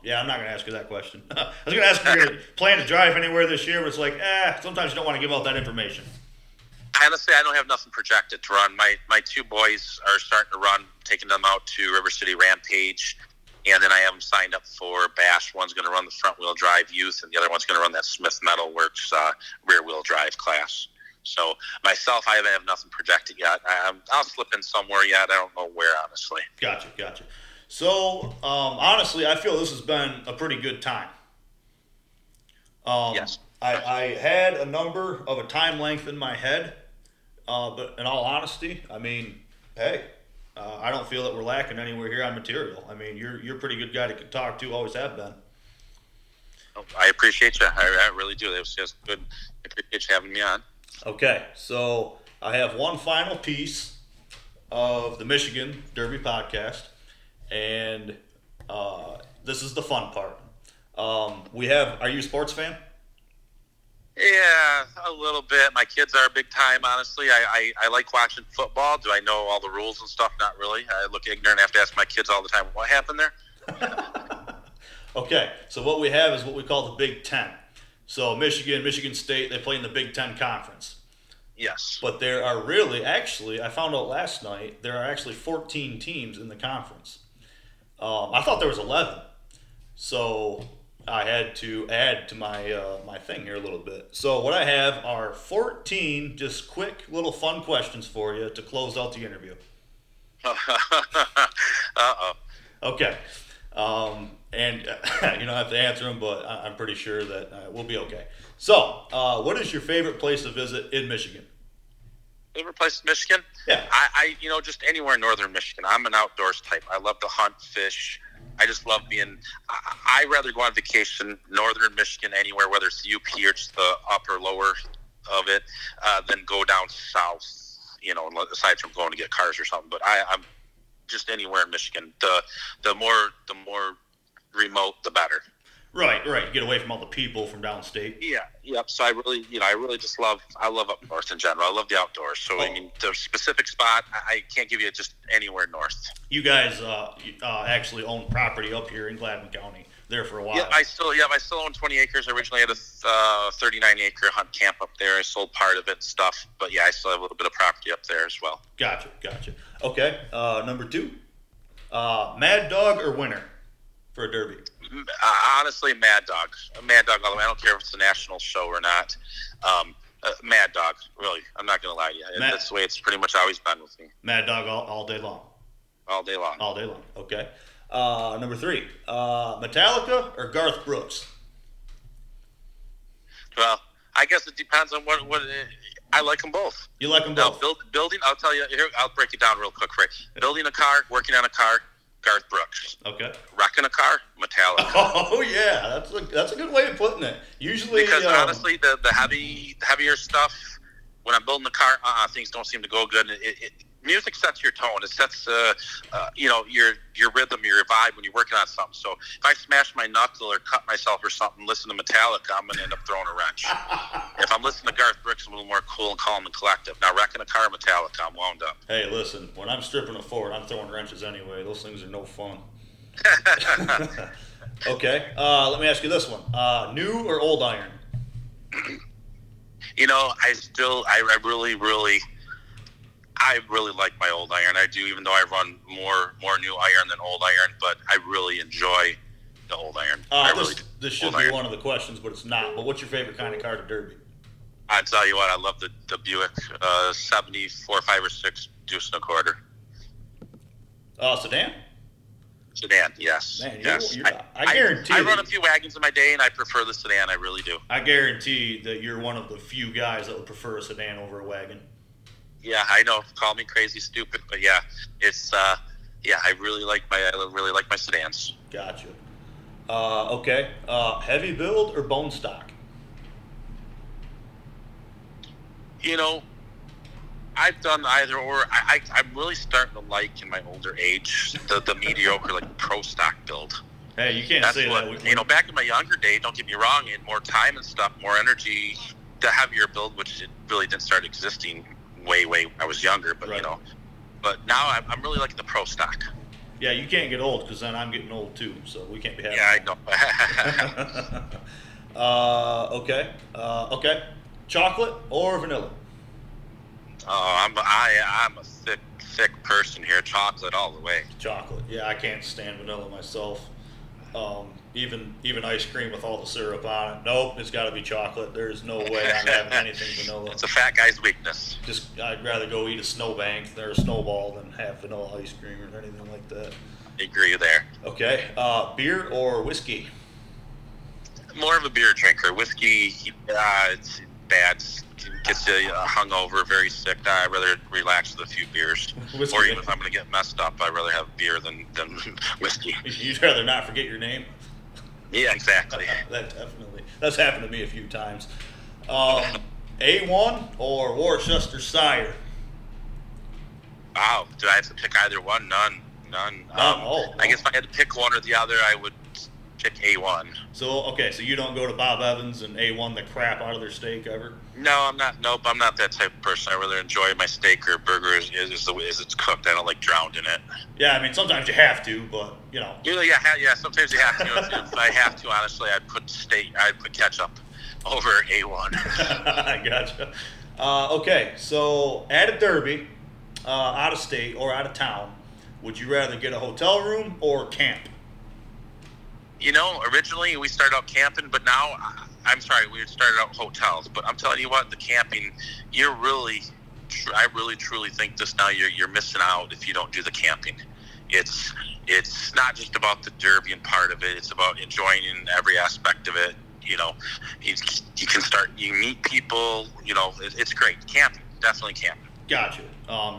Speaker 1: going to ask you that question. I was going to ask if you're going to plan to drive anywhere this year, but it's like, sometimes you don't want to give out that information.
Speaker 2: Honestly, I don't have nothing projected to run. My 2 boys are starting to run, taking them out to River City Rampage, and then I have them signed up for Bash. One's going to run the front-wheel drive youth, and the other one's going to run that Smith Metal Works rear-wheel drive class. So myself, I have nothing projected yet. I'll slip in somewhere yet. I don't know where, honestly.
Speaker 1: Gotcha. So, honestly, I feel this has been a pretty good time.
Speaker 2: Yes.
Speaker 1: I had a number of a time length in my head, but in all honesty, I mean, hey, I don't feel that we're lacking anywhere here on material. I mean, you're a pretty good guy to talk to, always have been.
Speaker 2: I appreciate you. I really do. It was just good. I appreciate you having me on.
Speaker 1: Okay, so I have one final piece of the Michigan Derby podcast, and this is the fun part. Are you a sports fan?
Speaker 2: Yeah, a little bit. My kids are big time, honestly. I like watching football. Do I know all the rules and stuff? Not really. I look ignorant. I have to ask my kids all the time, what happened there?
Speaker 1: Okay, so what we have is what we call the Big Ten. So Michigan State, they play in the Big Ten Conference.
Speaker 2: Yes.
Speaker 1: But there are I found out last night, there are actually 14 teams in the conference. I thought there was 11. So I had to add to my thing here a little bit. So what I have are 14 just quick little fun questions for you to close out the interview.
Speaker 2: Uh-oh.
Speaker 1: Okay. And you don't have to answer them, but I'm pretty sure that we'll be okay. So, what is your favorite place to visit in Michigan?
Speaker 2: Favorite place in Michigan?
Speaker 1: Yeah.
Speaker 2: I just anywhere in northern Michigan. I'm an outdoors type. I love to hunt, fish. I just love being. I'd rather go on vacation northern Michigan anywhere, whether it's the UP or just the upper lower of it, than go down south aside from going to get cars or something. But I'm just anywhere in Michigan. The more remote, the better.
Speaker 1: Right. You get away from all the people from downstate.
Speaker 2: Yeah, yep. So I really just love up north in general. I love the outdoors. So I mean, the specific spot, I can't give you just anywhere north.
Speaker 1: You guys actually own property up here in Gladwin County there for a while.
Speaker 2: Yeah, I still own 20 acres. I originally had a 39-acre hunt camp up there. I sold part of it and stuff, but yeah, I still have a little bit of property up there as well.
Speaker 1: Gotcha. Okay, number 2, Mad Dog or Winner for a derby?
Speaker 2: Honestly, Mad Dog. Mad Dog all the way. I don't care if it's a national show or not. Mad Dog, really. I'm not going to lie to you. That's the way it's pretty much always been with me.
Speaker 1: Mad Dog all day long?
Speaker 2: All day long.
Speaker 1: All day long, okay. Number 3, Metallica or Garth Brooks?
Speaker 2: Well, I guess it depends on what I like them both.
Speaker 1: You like them both?
Speaker 2: Now, building, I'll tell you, here, I'll break it down real quick for you. Building a car, working on a car, Garth Brooks.
Speaker 1: Okay.
Speaker 2: Wrecking a car, Metallica.
Speaker 1: Oh yeah, that's a good way of putting it. Usually,
Speaker 2: because honestly, the heavier stuff, when I'm building the car, things don't seem to go good. Music sets your tone. It sets your rhythm, your vibe when you're working on something. So if I smash my knuckle or cut myself or something, listen to Metallica, I'm going to end up throwing a wrench. If I'm listening to Garth Brooks, I'm a little more cool and calm and collective. Now, wrecking a car, Metallica, I'm wound up.
Speaker 1: Hey, listen, when I'm stripping a Ford, I'm throwing wrenches anyway. Those things are no fun. Okay, let me ask you this one. New or old iron?
Speaker 2: I really like my old iron. I do, even though I run more new iron than old iron, but I really enjoy the old iron.
Speaker 1: This should be one of the questions, but it's not. But what's your favorite kind of car to derby?
Speaker 2: I tell you what, I love the Buick 74 5 or 6 deuce and a quarter.
Speaker 1: Sedan?
Speaker 2: Sedan, yes.
Speaker 1: Man,
Speaker 2: yes.
Speaker 1: I guarantee.
Speaker 2: I run a few wagons in my day, and I prefer the sedan. I really do.
Speaker 1: I guarantee that you're one of the few guys that would prefer a sedan over a wagon.
Speaker 2: Yeah, I know. Call me crazy, stupid, but yeah, it's I really like my sedans.
Speaker 1: Gotcha. Okay. Heavy build or bone stock?
Speaker 2: I've done either or. I'm really starting to like in my older age the mediocre, like pro stock build.
Speaker 1: Hey, you can't say that.
Speaker 2: Back in my younger day, don't get me wrong, in more time and stuff, more energy, the heavier build, which it really didn't start existing way I was younger, but
Speaker 1: right.
Speaker 2: But now I'm really liking the pro stock.
Speaker 1: Yeah, you can't get old because then I'm getting old too, so we can't be having.
Speaker 2: Yeah,
Speaker 1: I know. Okay. Chocolate or vanilla?
Speaker 2: Oh, I'm a thick person here. Chocolate all the way.
Speaker 1: Chocolate. Yeah, I can't stand vanilla myself. Even ice cream with all the syrup on it. Nope, it's got to be chocolate. There's no way I'm having anything vanilla.
Speaker 2: It's a fat guy's weakness.
Speaker 1: I'd rather go eat a snowbank or a snowball than have vanilla ice cream or anything like that.
Speaker 2: I agree there.
Speaker 1: Okay, beer or whiskey?
Speaker 2: More of a beer drinker. Whiskey, it's bad. Gets you hungover, very sick. I'd rather relax with a few beers.
Speaker 1: Whiskey.
Speaker 2: Or even if I'm going to get messed up, I'd rather have beer than whiskey.
Speaker 1: You'd rather not forget your name?
Speaker 2: Yeah, exactly.
Speaker 1: That's happened to me a few times. A1 or Worcestershire?
Speaker 2: Wow, did I have to pick either one? None. I guess if I had to pick one or the other, I would pick A1.
Speaker 1: So you don't go to Bob Evans and A1 the crap out of their steak ever?
Speaker 2: No, I'm not. Nope, I'm not that type of person. I rather enjoy my steak or burger as the way as it's cooked. I don't like drowned in it. Yeah,
Speaker 1: I mean sometimes you have to, but
Speaker 2: Yeah, sometimes you have to. If I have to, honestly, I'd put ketchup over A1.
Speaker 1: I gotcha. Okay, so at a derby, out of state or out of town, would you rather get a hotel room or camp?
Speaker 2: Originally we started out camping, but now, we started out hotels. But I'm telling you what, the camping, I really truly think this now, you're missing out if you don't do the camping. It's not just about the derby and part of it. It's about enjoying every aspect of it. You meet people. It's great. Camping, definitely camping.
Speaker 1: Gotcha.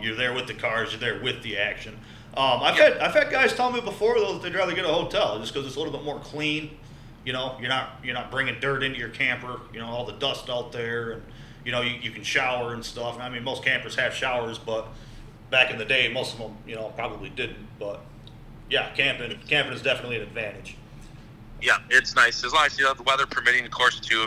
Speaker 1: You're there with the cars. You're there with the action. I've had guys tell me before though that they'd rather get a hotel just because it's a little bit more clean. You're not bringing dirt into your camper. All the dust out there, and you can shower and stuff. I mean, most campers have showers, but back in the day, most of them, probably didn't. But yeah, camping is definitely an advantage.
Speaker 2: Yeah, it's nice as long as the weather permitting, of course. Too,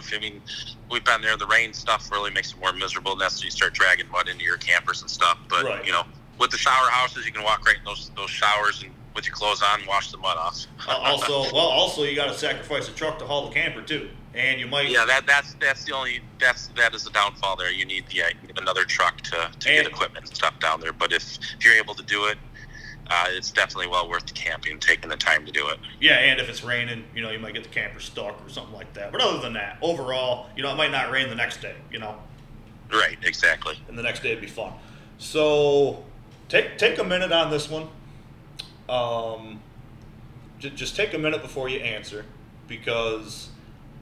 Speaker 2: we've been there, the rain stuff really makes it more miserable. And that's when you start dragging mud into your campers and stuff. But
Speaker 1: right.
Speaker 2: With the shower houses, you can walk right in those showers and with your clothes on, and wash the mud off.
Speaker 1: Also, you got to sacrifice a truck to haul the camper too, and you might.
Speaker 2: Yeah, that is the downfall there. You need another truck to get equipment and stuff down there. But if you're able to do it, it's definitely well worth the camping, taking the time to do it.
Speaker 1: Yeah, and if it's raining, you might get the camper stuck or something like that. But other than that, overall, it might not rain the next day.
Speaker 2: Right, exactly.
Speaker 1: And the next day would be fun. So take a minute on this one. Just take a minute before you answer, because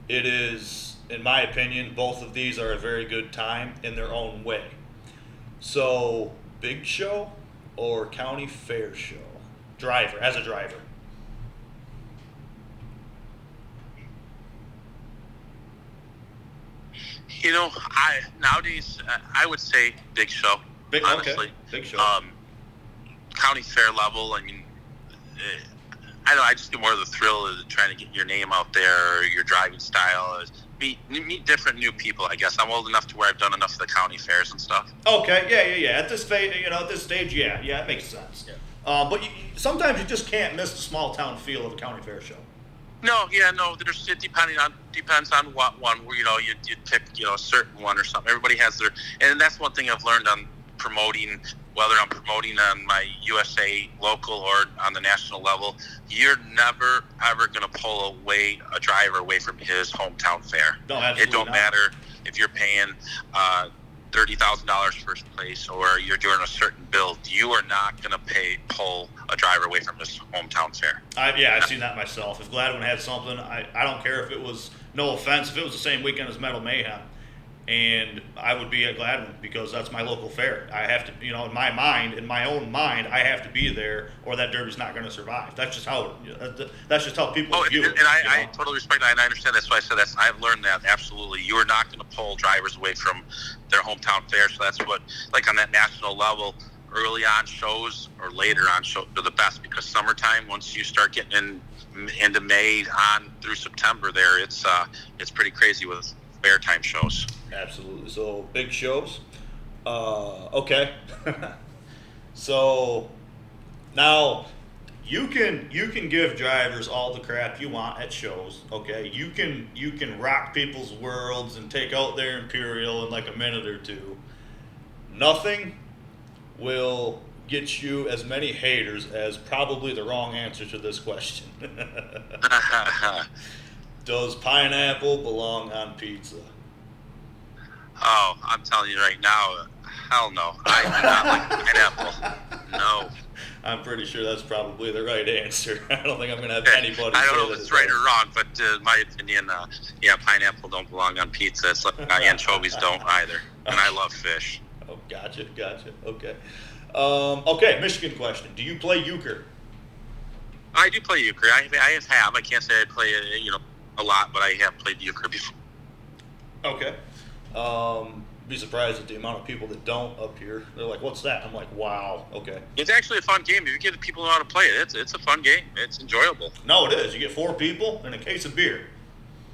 Speaker 1: it is, in my opinion, both of these are a very good time in their own way. So, big show or county fair show? As a driver.
Speaker 2: Nowadays I would say big show. Honestly.
Speaker 1: Okay. Big show.
Speaker 2: County fair level. I mean, I know I just get more of the thrill of trying to get your name out there, your driving style, meet different new people. I guess I'm old enough to where I've done enough of the county fairs and stuff.
Speaker 1: Okay, yeah. At this stage, yeah, it makes sense.
Speaker 2: Yeah.
Speaker 1: But sometimes you just can't miss the small town feel of a county fair show.
Speaker 2: No. It depends on what one. Where you pick a certain one or something. Everybody has their, and that's one thing I've learned on promoting. Whether I'm promoting on my USA local or on the national level, you're never ever going to pull a driver away from his hometown fair.
Speaker 1: No, absolutely
Speaker 2: it don't
Speaker 1: not.
Speaker 2: matter if you're paying $30,000 first place or you're doing a certain build. You are not going to pull a driver away from his hometown fair.
Speaker 1: I've seen that myself. If Gladwin had something, I don't care if it was, no offense, if it was the same weekend as Metal Mayhem, and I would be at Gladwin because that's my local fair. I have to, in my own mind, I have to be there, or that derby's not going to survive. That's just how people view it.
Speaker 2: And I totally respect that, and I understand. That's why I said that. I've learned that absolutely. You are not going to pull drivers away from their hometown fair. So that's what, like on that national level, early on shows or later on shows are the best, because summertime, once you start getting into May on through September, there it's pretty crazy with fair time shows.
Speaker 1: Absolutely. So big shows. Okay. So now you can give drivers all the crap you want at shows. Okay. You can rock people's worlds and take out their Imperial in like a minute or two. Nothing will get you as many haters as probably the wrong answer to this question. Does pineapple belong on pizza?
Speaker 2: Oh, I'm telling you right now, hell no. I do not like pineapple. No.
Speaker 1: I'm pretty sure that's probably the right answer. I don't think I'm going to have anybody
Speaker 2: I don't
Speaker 1: say
Speaker 2: know if it's right or wrong, but in my opinion, pineapple don't belong on pizza. It's like anchovies don't either. And I love fish.
Speaker 1: Oh, gotcha. Okay. Okay, Michigan question. Do you play euchre?
Speaker 2: I do play euchre. I have. I can't say I play it, a lot, but I have played euchre before.
Speaker 1: Okay. Be surprised at the amount of people that don't up here. They're like, "What's that?" I'm like, "Wow, okay."
Speaker 2: It's actually a fun game. If you get people who know how to play it, it's a fun game. It's enjoyable.
Speaker 1: No, it is. You get 4 people and a case of beer.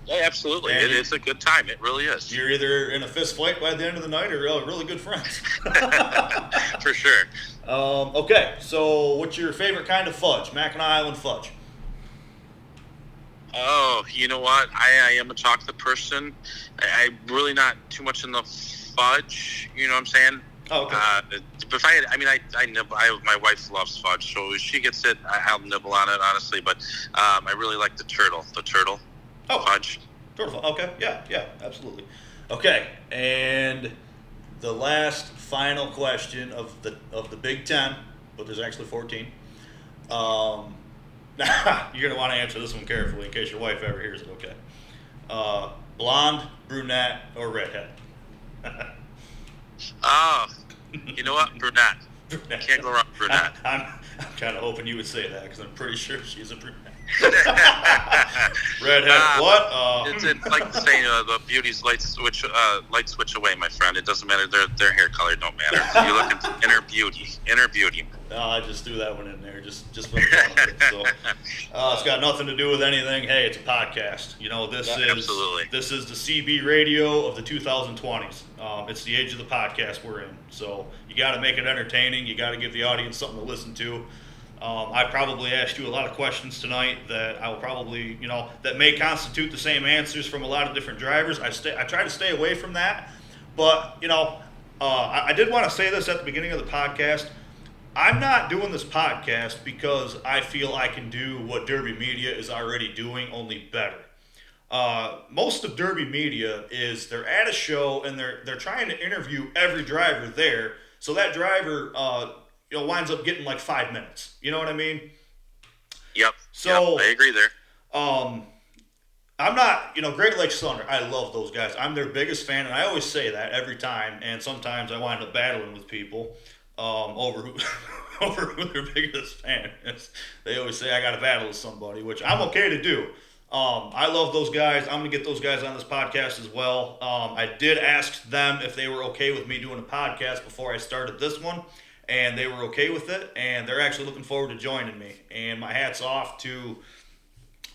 Speaker 2: Yeah, absolutely. It's a good time. It really is.
Speaker 1: You're either in a fist fight by the end of the night or really good friends.
Speaker 2: For sure.
Speaker 1: Okay, so what's your favorite kind of fudge? Mackinac Island fudge.
Speaker 2: Oh, you know what? I am a chocolate person. I'm really not too much in the fudge. You know what I'm saying?
Speaker 1: Oh, okay.
Speaker 2: But if I nibble. My wife loves fudge, so if she gets it, I'll nibble on it, honestly. But I really like the turtle. Fudge.
Speaker 1: Turtle. Okay. Yeah, absolutely. Okay, and the last final question of the Big Ten, but there's actually 14. You're going to want to answer this one carefully in case your wife ever hears it, okay? Blonde, brunette, or redhead?
Speaker 2: Oh, you know what? Brunette. Can't go wrong with Brunette.
Speaker 1: I'm kind of hoping you would say that because I'm pretty sure she's a brunette. Redhead. What?
Speaker 2: It's like the saying, the beauty's light switch away, my friend. It doesn't matter. Their hair color don't matter. You're looking for inner beauty.
Speaker 1: I just threw that one in there, just for the fun of it. So it's got nothing to do with anything. Hey, it's a podcast. This is the CB radio of the 2020s. It's the age of the podcast we're in. So you got to make it entertaining. You got to give the audience something to listen to. I probably asked you a lot of questions tonight that I will probably, that may constitute the same answers from a lot of different drivers. I try to stay away from that, but I did want to say this at the beginning of the podcast. I'm not doing this podcast because I feel I can do what Derby Media is already doing, only better. Most of Derby Media is they're at a show and they're trying to interview every driver there, so that driver winds up getting like 5 minutes. You know what I mean?
Speaker 2: Yep.
Speaker 1: So
Speaker 2: I agree there.
Speaker 1: I'm not, Great Lakes Thunder. I love those guys. I'm their biggest fan, and I always say that every time. And sometimes I wind up battling with people over who their biggest fan is. They always say I got to battle with somebody, which I'm okay to do. I love those guys. I'm going to get those guys on this podcast as well. I did ask them if they were okay with me doing a podcast before I started this one, and they were okay with it, and they're actually looking forward to joining me. And my hat's off to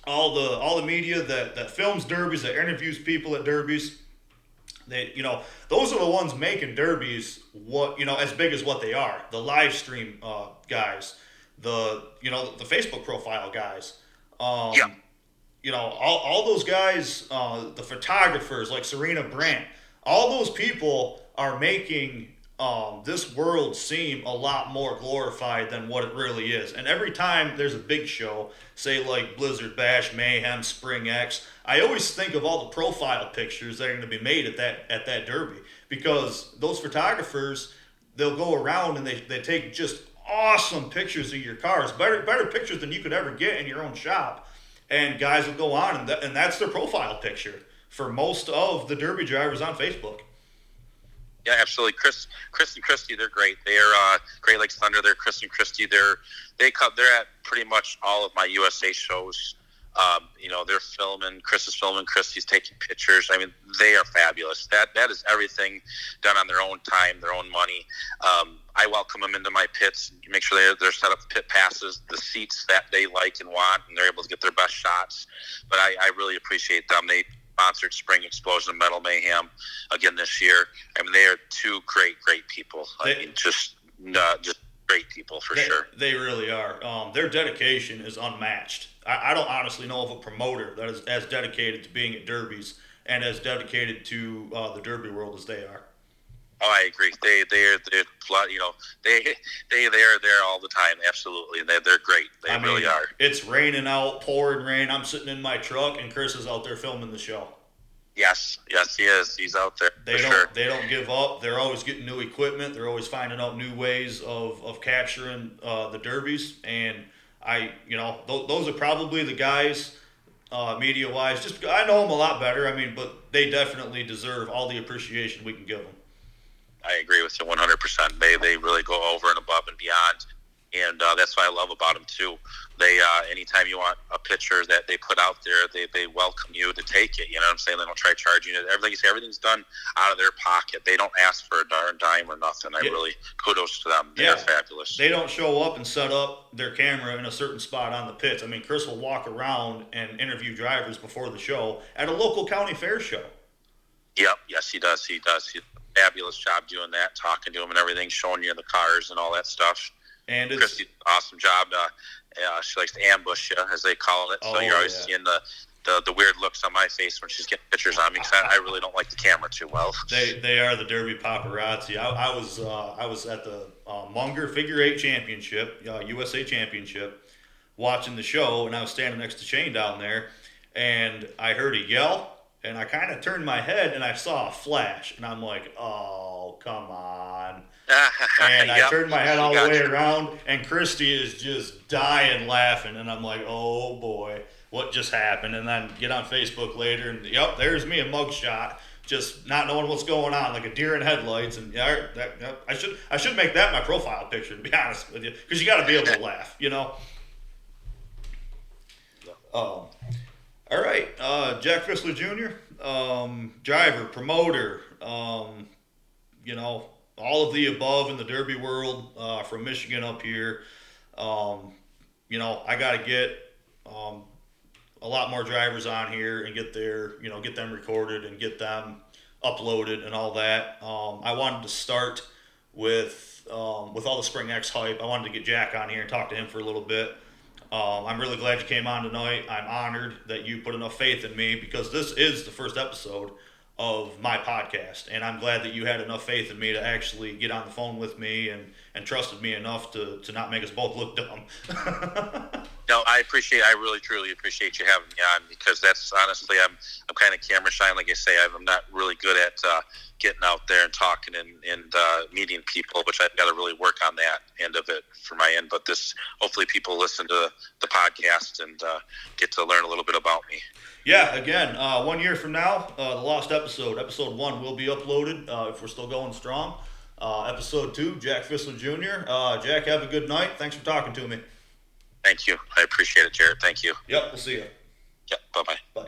Speaker 1: all the media that films derbies, that interviews people at derbies. They, those are the ones making derbies as big as what they are. The live stream guys, the Facebook profile guys. All those guys, the photographers like Serena Brandt, all those people are making this world seem a lot more glorified than what it really is. And every time there's a big show, say like Blizzard Bash, Mayhem, Spring X, I always think of all the profile pictures that are going to be made at that derby, because those photographers, they'll go around and they take just awesome pictures of your cars, better pictures than you could ever get in your own shop. And guys will go on, and that's their profile picture for most of the derby drivers on Facebook.
Speaker 2: Yeah, absolutely. Chris and Christy, they're great. They're Great Lakes Thunder. They're Chris and Christy. They're at pretty much all of my USA shows. They're filming. Chris is filming. Christy's taking pictures. I mean, they are fabulous. That is everything done on their own time, their own money. I welcome them into my pits. Make sure they're set up pit passes, the seats that they like and want, and they're able to get their best shots. But I really appreciate them. They sponsored Spring Explosion and Metal Mayhem again this year. I mean, they are two great people. Just great people for sure. They
Speaker 1: really are. Their dedication is unmatched. I don't honestly know of a promoter that is as dedicated to being at derbies and as dedicated to the derby world as they are.
Speaker 2: Oh, I agree. They're there all the time. Absolutely, they're great. They really are.
Speaker 1: It's raining out, pouring rain. I'm sitting in my truck, and Chris is out there filming the show.
Speaker 2: Yes, he is. He's out there.
Speaker 1: They don't give up. They're always getting new equipment. They're always finding out new ways of capturing the derbies. And those are probably the guys, media-wise. Just I know them a lot better. But they definitely deserve all the appreciation we can give them.
Speaker 2: I agree with you 100%. They really go over and above and beyond, and that's what I love about them too. They anytime you want a picture that they put out there, they welcome you to take it. You know what I'm saying? They don't try charging you. Everything's done out of their pocket. They don't ask for a darn dime or nothing. Really kudos to them. They're fabulous.
Speaker 1: They don't show up and set up their camera in a certain spot on the pits. Chris will walk around and interview drivers before the show at a local county fair show.
Speaker 2: Yep. Yes, he does. He does fabulous job doing that, talking to him and everything, showing you the cars and all that stuff. And Christy, awesome job. She likes to ambush you, as they call it. So you're always seeing the weird looks on my face when she's getting pictures on me, because I really don't like the camera too well.
Speaker 1: They are the Derby paparazzi. I was at the Munger Figure 8 Championship, USA Championship, watching the show, and I was standing next to Shane down there, and I heard a yell. And I kind of turned my head, and I saw a flash. And I'm like, oh, come on. And I turned my head all the way around, and Christy is just dying laughing. And I'm like, oh, boy, what just happened? And then get on Facebook later, and, there's me, a mugshot just not knowing what's going on, like a deer in headlights. And I should make that my profile picture, to be honest with you, because you got to be able to laugh, you know. All right, Jack Fisler Jr., driver, promoter, you know, all of the above in the Derby world, from Michigan up here. You know, I got to get a lot more drivers on here and get them recorded and get them uploaded and all that. I wanted to start with all the Spring X hype. I wanted to get Jack on here and talk to him for a little bit. I'm really glad you came on tonight. I'm honored that you put enough faith in me, because this is the first episode of my podcast, and I'm glad that you had enough faith in me to actually get on the phone with me and trusted me enough to not make us both look dumb.
Speaker 2: No, I really truly appreciate you having me on, because that's honestly, I'm kind of camera shy. Like I say, I'm not really good at getting out there and talking and meeting people, which I've got to really work on that end of it for my end. But hopefully people listen to the podcast and get to learn a little bit about me.
Speaker 1: Yeah, again, 1 year from now, the lost episode 1 will be uploaded, if we're still going strong. Episode 2, Jack Fisler Jr. Jack, have a good night. Thanks for talking to me.
Speaker 2: Thank you. I appreciate it, Jared. Thank you.
Speaker 1: Yep, we'll see you.
Speaker 2: Yep, bye-bye.
Speaker 1: Bye.